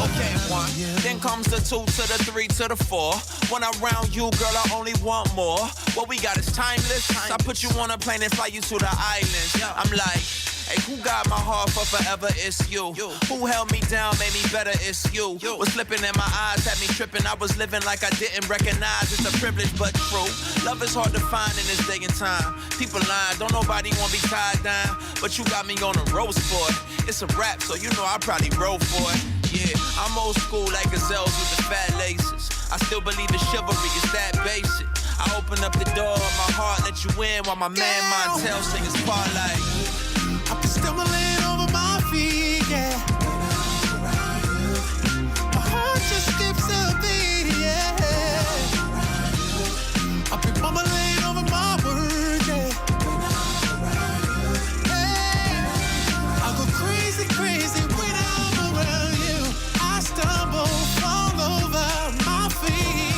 okay, one. Then comes the 2 to the 3 to the 4. When I'm around you, girl, I only want more. What we got is timeless. I put you on a plane and fly you to the islands. I'm like, hey, who got my heart for forever? It's you. Who held me down, made me better? It's you. Was slipping in my eyes, had me tripping. I was living like I didn't recognize. It's a privilege, but true. Love is hard to find in this day and time. People lying, don't nobody want to be tied down. But you got me on a roast for it. It's a rap, so you know I probably roll for it. Yeah, I'm old school like gazelles with the fat laces. I still believe in chivalry, it's that basic. I open up the door of my heart, let you in while my man Montel sing his part like I've been stumbling over my feet, yeah. My heart just skips a beat, yeah. I've been mumbling over my words, yeah. Hey, I go crazy when I'm around you. I stumble, fall over my feet.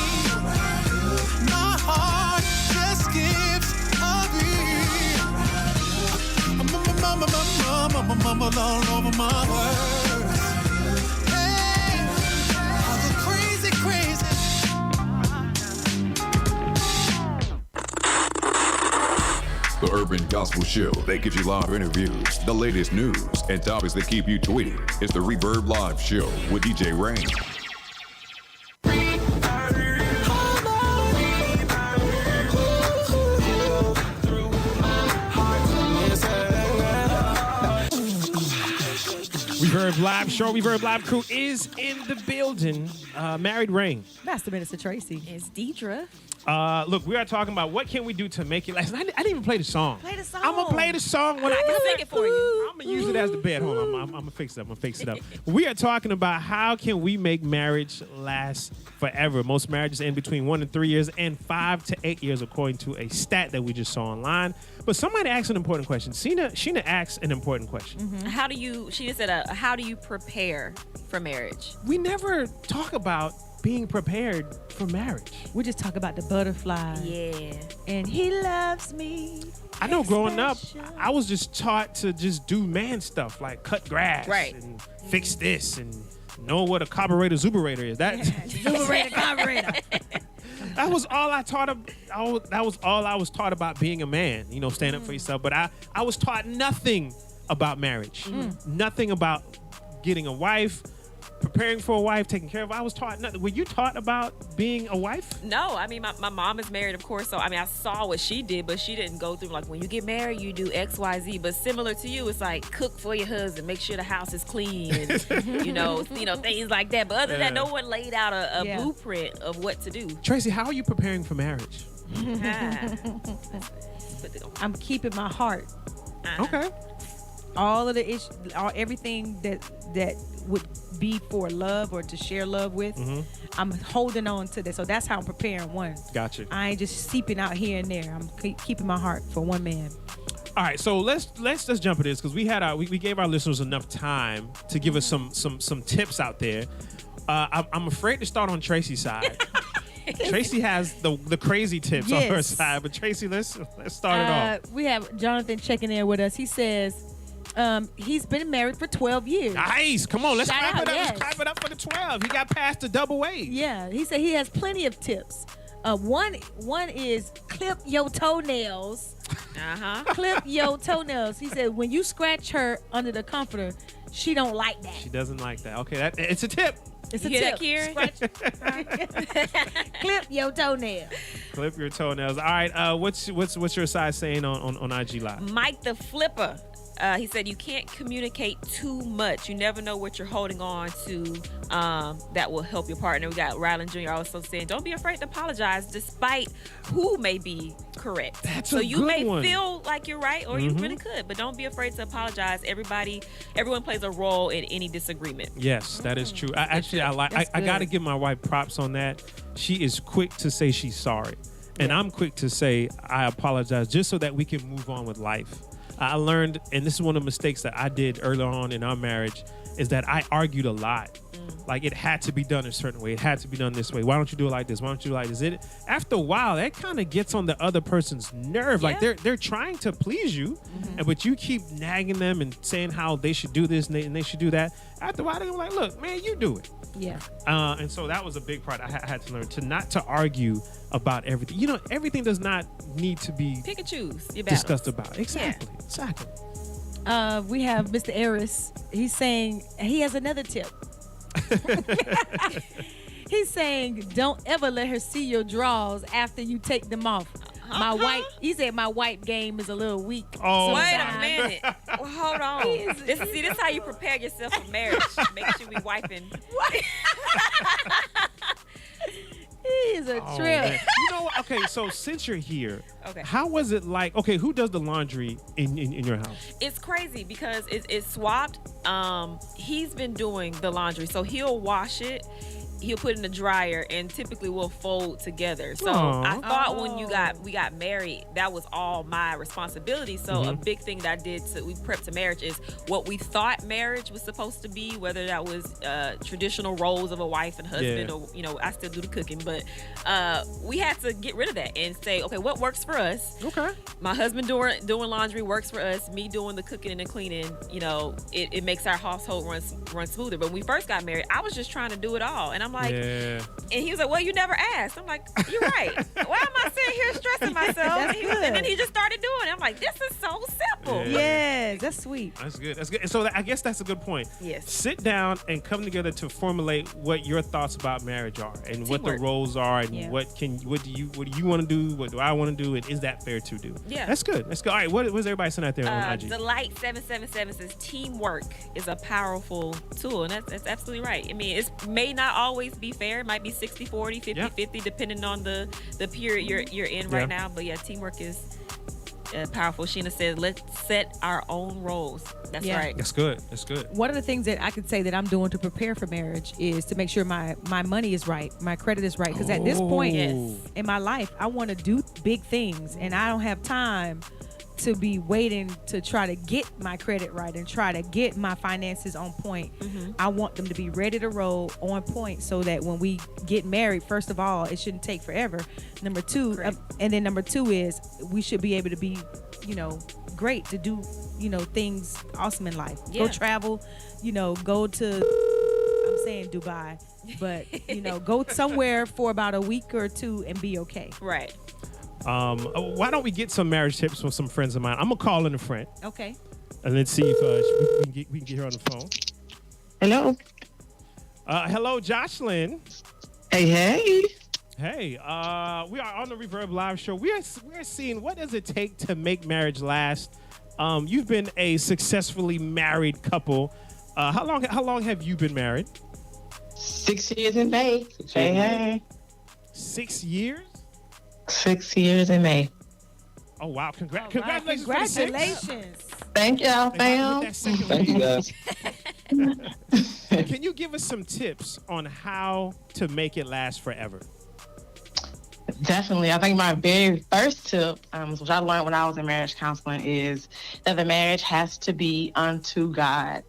My heart just skips a beat. Mumble all over my words. Hey, I go crazy. The Urban Gospel Show that gives you live interviews, the latest news, and topics that keep you tweeting. It's the Reverb Live Show with DJ Rain. Reverb Live Show, Reverb Live crew is in the building. Married Rain. Master Minister Tracy. It's Deidre. Look, we are talking about what can we do to make it last. I didn't even play the song. Play the song. I'm gonna play the song when I sing it for you. I'm gonna use it as the bed. Hold on, I'm gonna fix it up. We are talking about how can we make marriage last forever. Most marriages end between 1 and 3 years and 5 to 8 years, according to a stat that we just saw online. But somebody asked an important question. Sheena asked an important question. Mm-hmm. Sheena said, how do you prepare for marriage? We never talk about being prepared for marriage. We just talk about the butterflies. Yeah. And he loves me. I know growing up, I was just taught to just do man stuff like cut grass and fix this and know what a carburetor Zuberator is. Carburetor. That was all I taught. That was all I was taught about being a man. You know, stand up for yourself. But I was taught nothing about marriage. Nothing about getting a wife, preparing for a wife, taking care of. I was taught nothing. Were you taught about being a wife? No, I mean, my mom is married, of course. So, I mean, I saw what she did, but she didn't go through, like, when you get married, you do X, Y, Z. But similar to you, it's like, cook for your husband, make sure the house is clean, and, you know, things like that. But other than that, no one laid out a blueprint of what to do. Tracy, how are you preparing for marriage? I'm keeping my heart. Okay. All of the issues, everything that would be for love or to share love with, I'm holding on to that. So that's how I'm preparing one. Gotcha. I ain't just seeping out here and there. I'm keeping my heart for one man. All right, so let's just jump into this because we gave our listeners enough time to give us some tips out there. I'm afraid to start on Tracy's side. Tracy has the crazy tips on her side, but Tracy, let's start it off. We have Jonathan checking in with us. He says he's been married for 12 years. Nice. Come on, let's clap it up. Let's clap it up for the 12. He got past the double wave. Yeah, he said he has plenty of tips. One is clip your toenails. Clip your toenails. He said when you scratch her under the comforter, she don't like that. She doesn't like that. Okay, it's a tip. It's a tip. Clip your toenail. Clip your toenails. All right. What's your side saying on IG Live? Mike the Flipper. He said you can't communicate too much. You never know what you're holding on to that will help your partner. We got Ryland Jr. also saying, don't be afraid to apologize despite who may be correct. That's so a you good may one. feel like you're right or you really could, but don't be afraid to apologize. Everyone plays a role in any disagreement. Yes, that is true. I got to give my wife props on that. She is quick to say she's sorry. And I'm quick to say I apologize just so that we can move on with life. I learned, and this is one of the mistakes that I did early on in our marriage, is that I argued a lot. Like it had to be done a certain way. It had to be done this way. Why don't you do it like this? Why don't you do it like this? After a while, that kind of gets on the other person's nerve. Like they're trying to please you, but you keep nagging them and saying how they should do this and they should do that. After a while, they're like, look, man, you do it. Yeah. And so that was a big part I had to learn, to not to argue about everything. You know, everything does not need to be pick and choose your discussed about. Exactly. Exactly. We have Mr. Aris. He's saying he has another tip. He's saying don't ever let her see your drawers after you take them off. He said my wipe game is a little weak. Oh, wait a minute. Well, hold on. This is how you prepare yourself for marriage. Make sure we wiping. He's a trip. Man. You know what? Okay, so since you're here, how was it like? Okay, who does the laundry in your house? It's crazy because it's swapped. He's been doing the laundry, so he'll wash it. He'll put it in the dryer, and typically we'll fold together. So I thought when we got married, that was all my responsibility. So a big thing that I did we prepped to marriage is what we thought marriage was supposed to be, whether that was traditional roles of a wife and husband, or I still do the cooking, but we had to get rid of that and say, okay, what works for us? Okay. My husband doing laundry works for us. Me doing the cooking and the cleaning, it makes our household run smoother. But when we first got married, I was just trying to do it all, and I'm like, and he was like, well, you never asked. I'm like, you're right. Why am I sitting here stressing myself? And then he just started doing it. I'm like, this is so simple. Yes, that's sweet. That's good. That's good. So I guess that's a good point. Yes. Sit down and come together to formulate what your thoughts about marriage are and what the roles are and what do you want to do? What do I want to do? And is that fair to do? Yeah. That's good. That's good. All right. What's everybody saying out there on IG? Delight 777 says teamwork is a powerful tool, and that's absolutely right. I mean, it may not always be fair. It might be 60-40, 50-50, depending on the period you're in right now. But yeah, teamwork is powerful. Sheena says, let's set our own roles. That's right. That's good. That's good. One of the things that I could say that I'm doing to prepare for marriage is to make sure my money is right, my credit is right. Because at this point in my life, I want to do big things, and I don't have time to be waiting to try to get my credit right and try to get my finances on point. I want them to be ready to roll on point so that when we get married, first of all, it shouldn't take forever. Number two is we should be able to be, great to do, things awesome in life. Go travel, go to, I'm saying Dubai, but, go somewhere for about a week or two and be okay. Right. Why don't we get some marriage tips from some friends of mine? I'm gonna call in a friend. Okay. And let's see if we can get her on the phone. Hello. Hello, Jocelyn. Hey. Hey, we are on the Reverb Live Show. We're seeing what does it take to make marriage last. You've been a successfully married couple. How long have you been married? 6 years in May. Hey. 6 years? 6 years in May. Oh wow! Congratulations! Congratulations! Thank y'all, fam. Thank you, guys. Can you give us some tips on how to make it last forever? Definitely. I think my very first tip, which I learned when I was in marriage counseling, is that the marriage has to be unto God.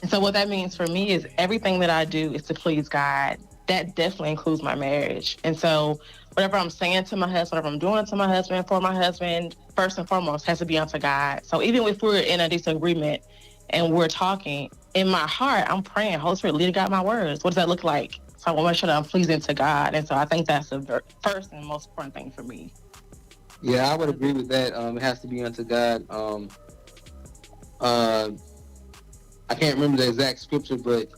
And so what that means for me is everything that I do is to please God. That definitely includes my marriage. And so whatever I'm saying to my husband, whatever I'm doing to my husband, for my husband, first and foremost, has to be unto God. So even if we're in a disagreement and we're talking, in my heart, I'm praying, Holy Spirit, lead God my words. What does that look like? So I want to make sure that I'm pleasing to God. And so I think that's the first and most important thing for me. Yeah, I would agree with that. It has to be unto God. I can't remember the exact scripture, but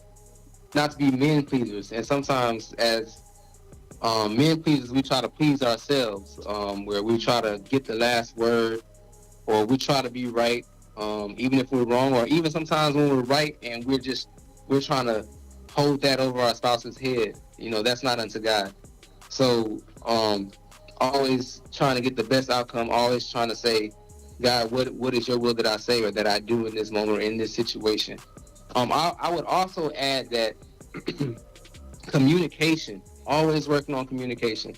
not to be men pleasers. And sometimes as men pleasers, we try to please ourselves, where we try to get the last word, or we try to be right, even if we're wrong, or even sometimes when we're right and we're trying to hold that over our spouse's head. That's not unto God. So always trying to get the best outcome, always trying to say, God, what is your will that I say or that I do in this moment or in this situation? I would also add that communication, always working on communication.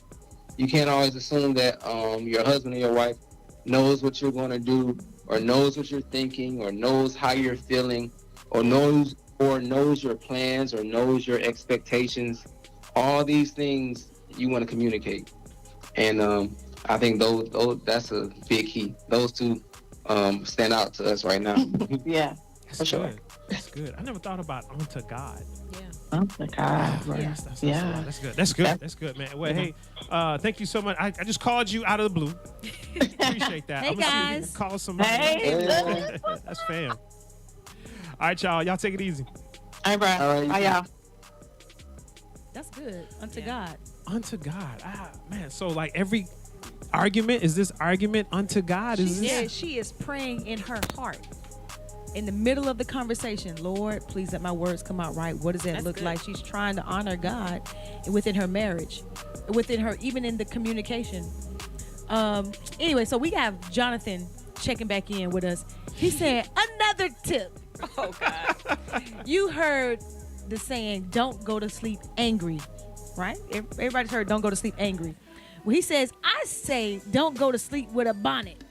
You can't always assume that your husband or your wife knows what you're going to do, or knows what you're thinking, or knows how you're feeling, or knows your plans, or knows your expectations. All these things you want to communicate. And I think those that's a big key. Those two stand out to us right now. Yeah, for sure. That's good. I never thought about unto God. Unto God. Yeah. That's good. That's good, man. Well, hey, thank you so much. I just called you out of the blue. Appreciate that. Hey, I'm gonna see if we guys. can call somebody. Hey. That's fam. All right, y'all. Y'all take it easy. All right, bro. Bye, y'all. That's good. Unto God. Unto God. Man. So like every argument, is this argument unto God? She is praying in her heart. In the middle of the conversation, Lord, please let my words come out right. What does that look like? She's trying to honor God within her marriage, within her, even in the communication. Anyway, so we have Jonathan checking back in with us. He said, another tip. Oh, God. You heard the saying, don't go to sleep angry, right? Everybody's heard, don't go to sleep angry. Well, he says, I say, don't go to sleep with a bonnet.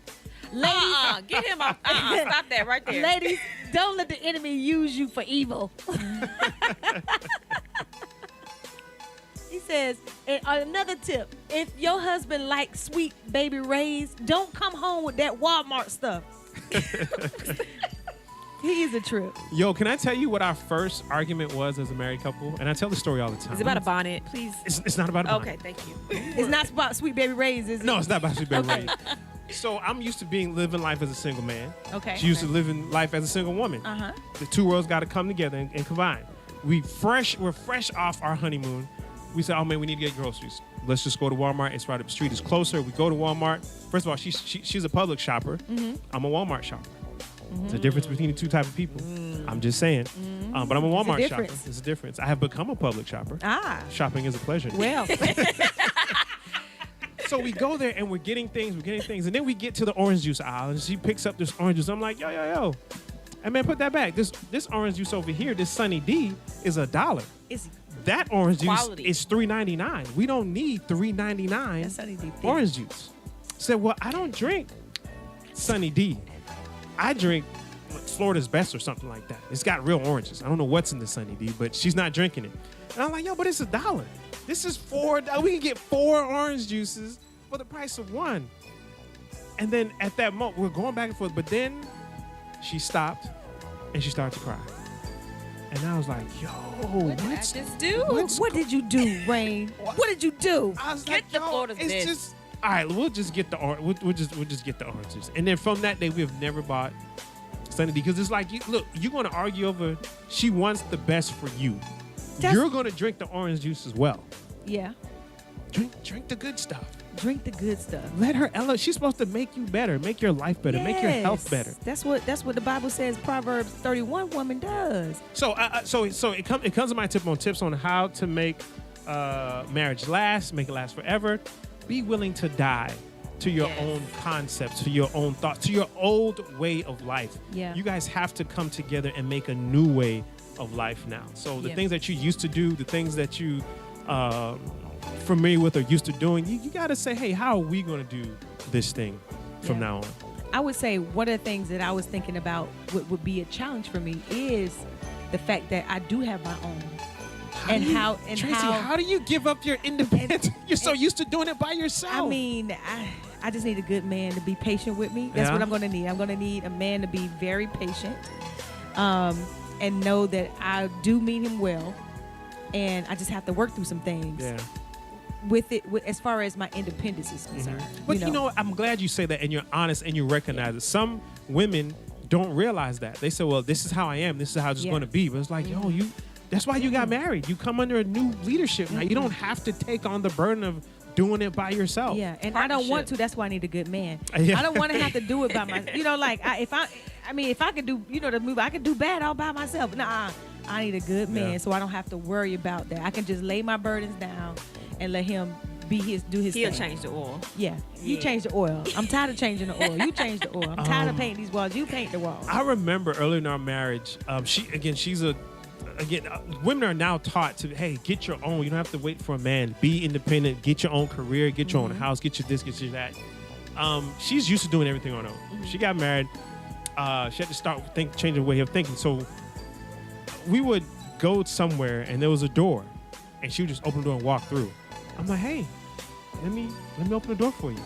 Ladies, get him off. Stop that right there. Ladies, don't let the enemy use you for evil. He says, and another tip, if your husband likes Sweet Baby Ray's, don't come home with that Walmart stuff. He is a trip. Yo, can I tell you what our first argument was as a married couple? And I tell the story all the time. Is it about a bonnet, please? It's not about a bonnet. Okay, thank you. It's not about Sweet Baby Ray's, is it? No, it's not about Sweet Baby Ray's. So I'm used to living life as a single man. Okay. She used to living life as a single woman. Uh-huh. The two worlds got to come together and combine. We're fresh off our honeymoon. We said, oh man, we need to get groceries. Let's just go to Walmart. It's right up the street. It's closer. We go to Walmart. First of all, she's a Publix shopper. Mm-hmm. I'm a Walmart shopper. There's a difference between the two types of people. I'm just saying. But I'm a Walmart shopper. There's a difference. I have become a Publix shopper. Shopping is a pleasure. Well. So we go there and we're getting things. And then we get to the orange juice aisle and she picks up this orange juice. I'm like, yo. Hey man, put that back. This orange juice over here, this Sunny D, is $1. That orange juice is $3.99. We don't need $3.99 orange juice. Said, well, I don't drink Sunny D. I drink Florida's Best or something like that. It's got real oranges. I don't know what's in the Sunny D, but she's not drinking it. And I'm like, yo, but it's $1. This is $4. We can get 4 orange juices for the price of 1. And then at that moment, we're going back and forth. But then she stopped and she started to cry. And I was like, yo, what did I just do? What did you do, Rain? What did you do? I was Get like, the Florida's it's Best. just, all right, we'll just get the orange. We'll just get the oranges. And then from that day, we have never bought Sunny D because it's like, look, you're going to argue over. She wants the best for you. you're going to drink the orange juice as well. Yeah. Drink the good stuff. Drink the good stuff. Let her elevate. She's supposed to make you better, make your life better, make your health better. That's what the Bible says. Proverbs 31 woman does. So it comes to my tips on how to make marriage last, make it last forever. Be willing to die to your own concepts, to your own thoughts, to your old way of life. Yeah. You guys have to come together and make a new way of life now. So the things that you used to do, the things that you familiar with or used to doing, you got to say, hey, how are we going to do this thing from now on? I would say one of the things that I was thinking about would be a challenge for me is the fact that I do have my own. Tracy, how do you give up your independence? You're so used to doing it by yourself. I mean, I just need a good man to be patient with me. That's what I'm going to need. I'm going to need a man to be very patient and know that I do mean him well. And I just have to work through some things. Yeah. With as far as my independence is concerned. But you know, I'm glad you say that and you're honest and you recognize it. Some women don't realize that. They say, well, this is how I am. This is how it's going to be. But it's like, yo, that's why you got married. You come under a new leadership now. You don't have to take on the burden of doing it by yourself. Yeah, and I don't want to. That's why I need a good man. Yeah. I don't want to have to do it by myself. You know, like if I could do, the move, I could do bad all by myself. Nah, I need a good man so I don't have to worry about that. I can just lay my burdens down and let him do his He'll thing. change the oil. Yeah, you change the oil. I'm tired of changing the oil. You change the oil. I'm tired of painting these walls. You paint the walls. I remember early in our marriage, women are now taught to, hey, get your own. You don't have to wait for a man. Be independent. Get your own career. Get your own house. Get your this. Get your that. She's used to doing everything on her own. She got married. She had to start changing her way of thinking. So we would go somewhere and there was a door, and she would just open the door and walk through. I'm like, hey, let me open the door for you.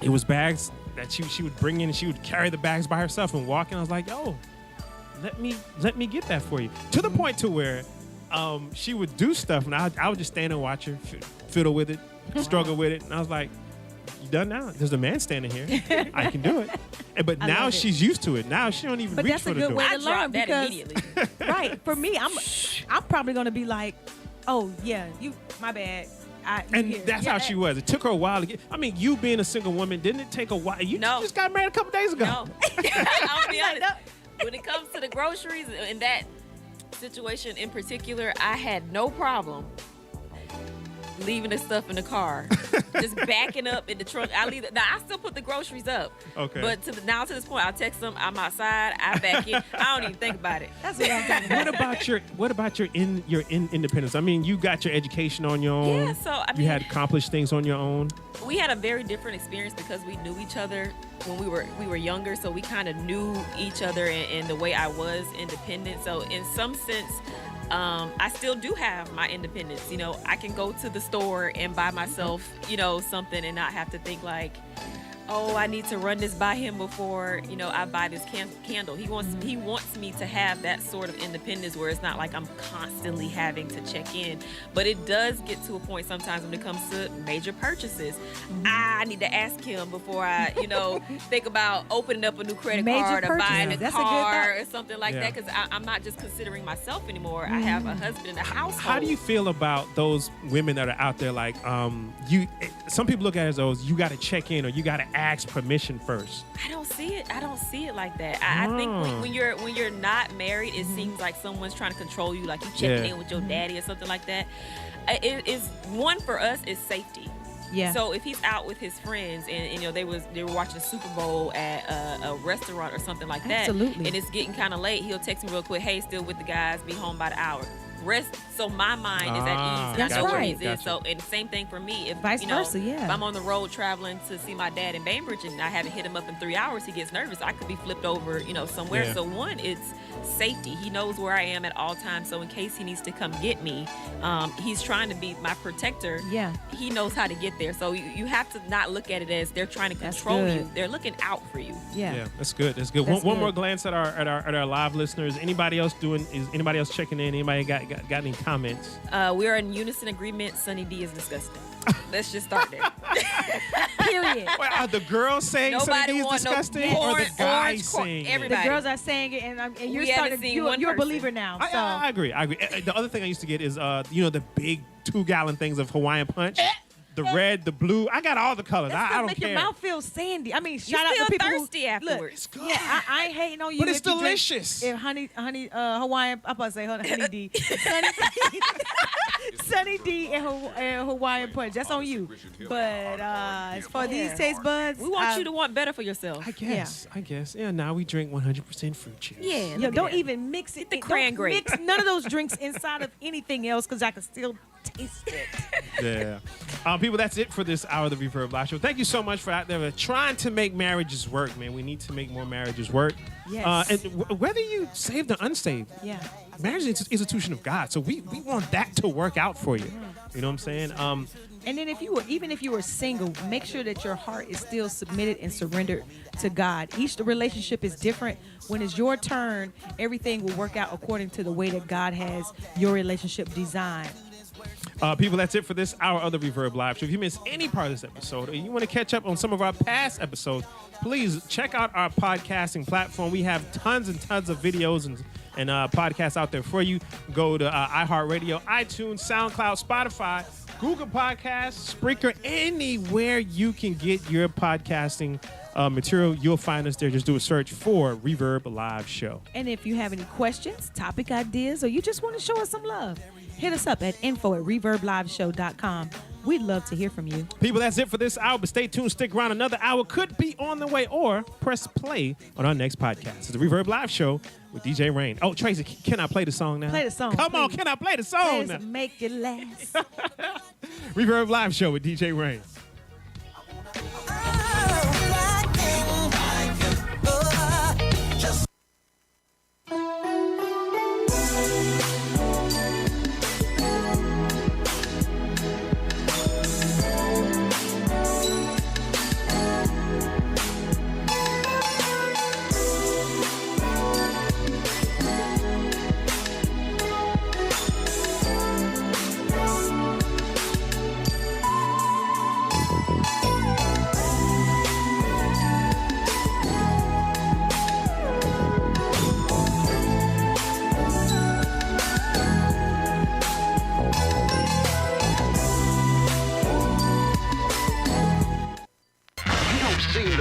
It was bags that she would bring in, and she would carry the bags by herself and walk in. I was like, yo, let me get that for you. To the point to where she would do stuff, and I would just stand and watch her fiddle with it, struggle with it, and I was like, you done now? There's a man standing here. I can do it. But now she's used to it. Now she don't even reach for the door. But that's a good way to learn that because, immediately. right, for me, I'm probably going to be like, oh, yeah, my bad. That's how she was. It took her a while to get. I mean, you being a single woman, didn't it take a while? You just got married a couple days ago. No. I'll be honest. When it comes to the groceries, in that situation in particular, I had no problem leaving the stuff in the car, just backing up in the trunk. I still put the groceries up. Okay. But to this point, I'll text them. I'm outside. I back in. I don't even think about it. That's what I'm talking about. What about your independence? I mean, you got your education on your own. Yeah. So you had accomplished things on your own. We had a very different experience because we knew each other when we were younger. So we kind of knew each other in the way I was independent. So in some sense, I still do have my independence. You know, I can go to the store and buy myself, something and not have to think like, oh, I need to run this by him before, I buy this candle. He wants me to have that sort of independence where it's not like I'm constantly having to check in. But it does get to a point sometimes when it comes to major purchases. I need to ask him before I, think about opening up a new credit card or buying a car or something like that, because I'm not just considering myself anymore. I have a husband and a household. How do you feel about those women that are out there like, some people look at it as those, you got to check in or you got to ask permission first? I don't see it like that. I think when you're not married, it seems like someone's trying to control you, like you checking in with your daddy or something like that. It is one for us is safety. Yeah. So if he's out with his friends and they were watching the Super Bowl at a restaurant or something like that, absolutely, and it's getting kind of late, he'll text me real quick, hey, still with the guys, be home by the hour. Rest, so my mind is at ease. That's I know where right. he's in. So, and same thing for me. If vice versa, if I'm on the road traveling to see my dad in Bainbridge and I haven't hit him up in 3 hours, he gets nervous. I could be flipped over, somewhere. Yeah. So one, it's safety. He knows where I am at all times. So in case he needs to come get me, he's trying to be my protector. Yeah. He knows how to get there. So you have to not look at it as they're trying to control you. They're looking out for you. Yeah. That's good. That's good. One more glance at our live listeners. Anybody else checking in? Anybody got any comments? We are in unison agreement. Sunny D is disgusting. Let's just start there. Period. Wait, are the girls saying Nobody something is want no disgusting, or the guys saying it? everybody. The girls are saying it, and you're We haven't starting. seen one You're a person. believer now. So I agree. The other thing I used to get is, the big 2-gallon things of Hawaiian Punch. The red, the blue. I got all the colors. That's I gonna don't make care. your mouth feel sandy. I mean, You shout out feel to people thirsty who, afterwards. Look, yeah, I ain't hating on you. But it's if you drink- delicious. If honey, Hawaiian. I'm about to say honey D. Sunny D and Hawaiian Punch. That's on you. But as for these taste buds, We want you to want better for yourself. I guess. Yeah, now we drink 100% fruit juice. Yeah. Yo, don't even mix it. the Don't cran grape. Mix none of those drinks inside of anything else because I can still taste it. Yeah. People, that's it for this hour of the Reverb Live Show. Thank you so much for out there trying to make marriages work, man. We need to make more marriages work. Yes. And whether you saved or unsaved, Yeah. marriage is an institution of God. So we want that to work out for you. You know what I'm saying? And then even if you were single, make sure that your heart is still submitted and surrendered to God. Each relationship is different. When it's your turn, everything will work out according to the way that God has your relationship designed. People, that's it for this hour of the Reverb Live Show. If you missed any part of this episode or you want to catch up on some of our past episodes, please check out our podcasting platform. We have tons and tons of videos and podcasts out there for you. Go to iHeartRadio, iTunes, SoundCloud, Spotify, Google Podcasts, Spreaker, anywhere you can get your podcasting material, you'll find us there. Just do a search for Reverb Live Show. And if you have any questions, topic ideas, or you just want to show us some love, hit us up at info@reverbliveshow.com. We'd love to hear from you. People, that's it for this hour, but stay tuned, stick around. Another hour could be on the way, or press play on our next podcast. It's the Reverb Live Show with DJ Rain. Oh, Tracy, can I play the song now? Play the song. Come on, please. can I play the song now? Please make it last. Reverb Live Show with DJ Rain.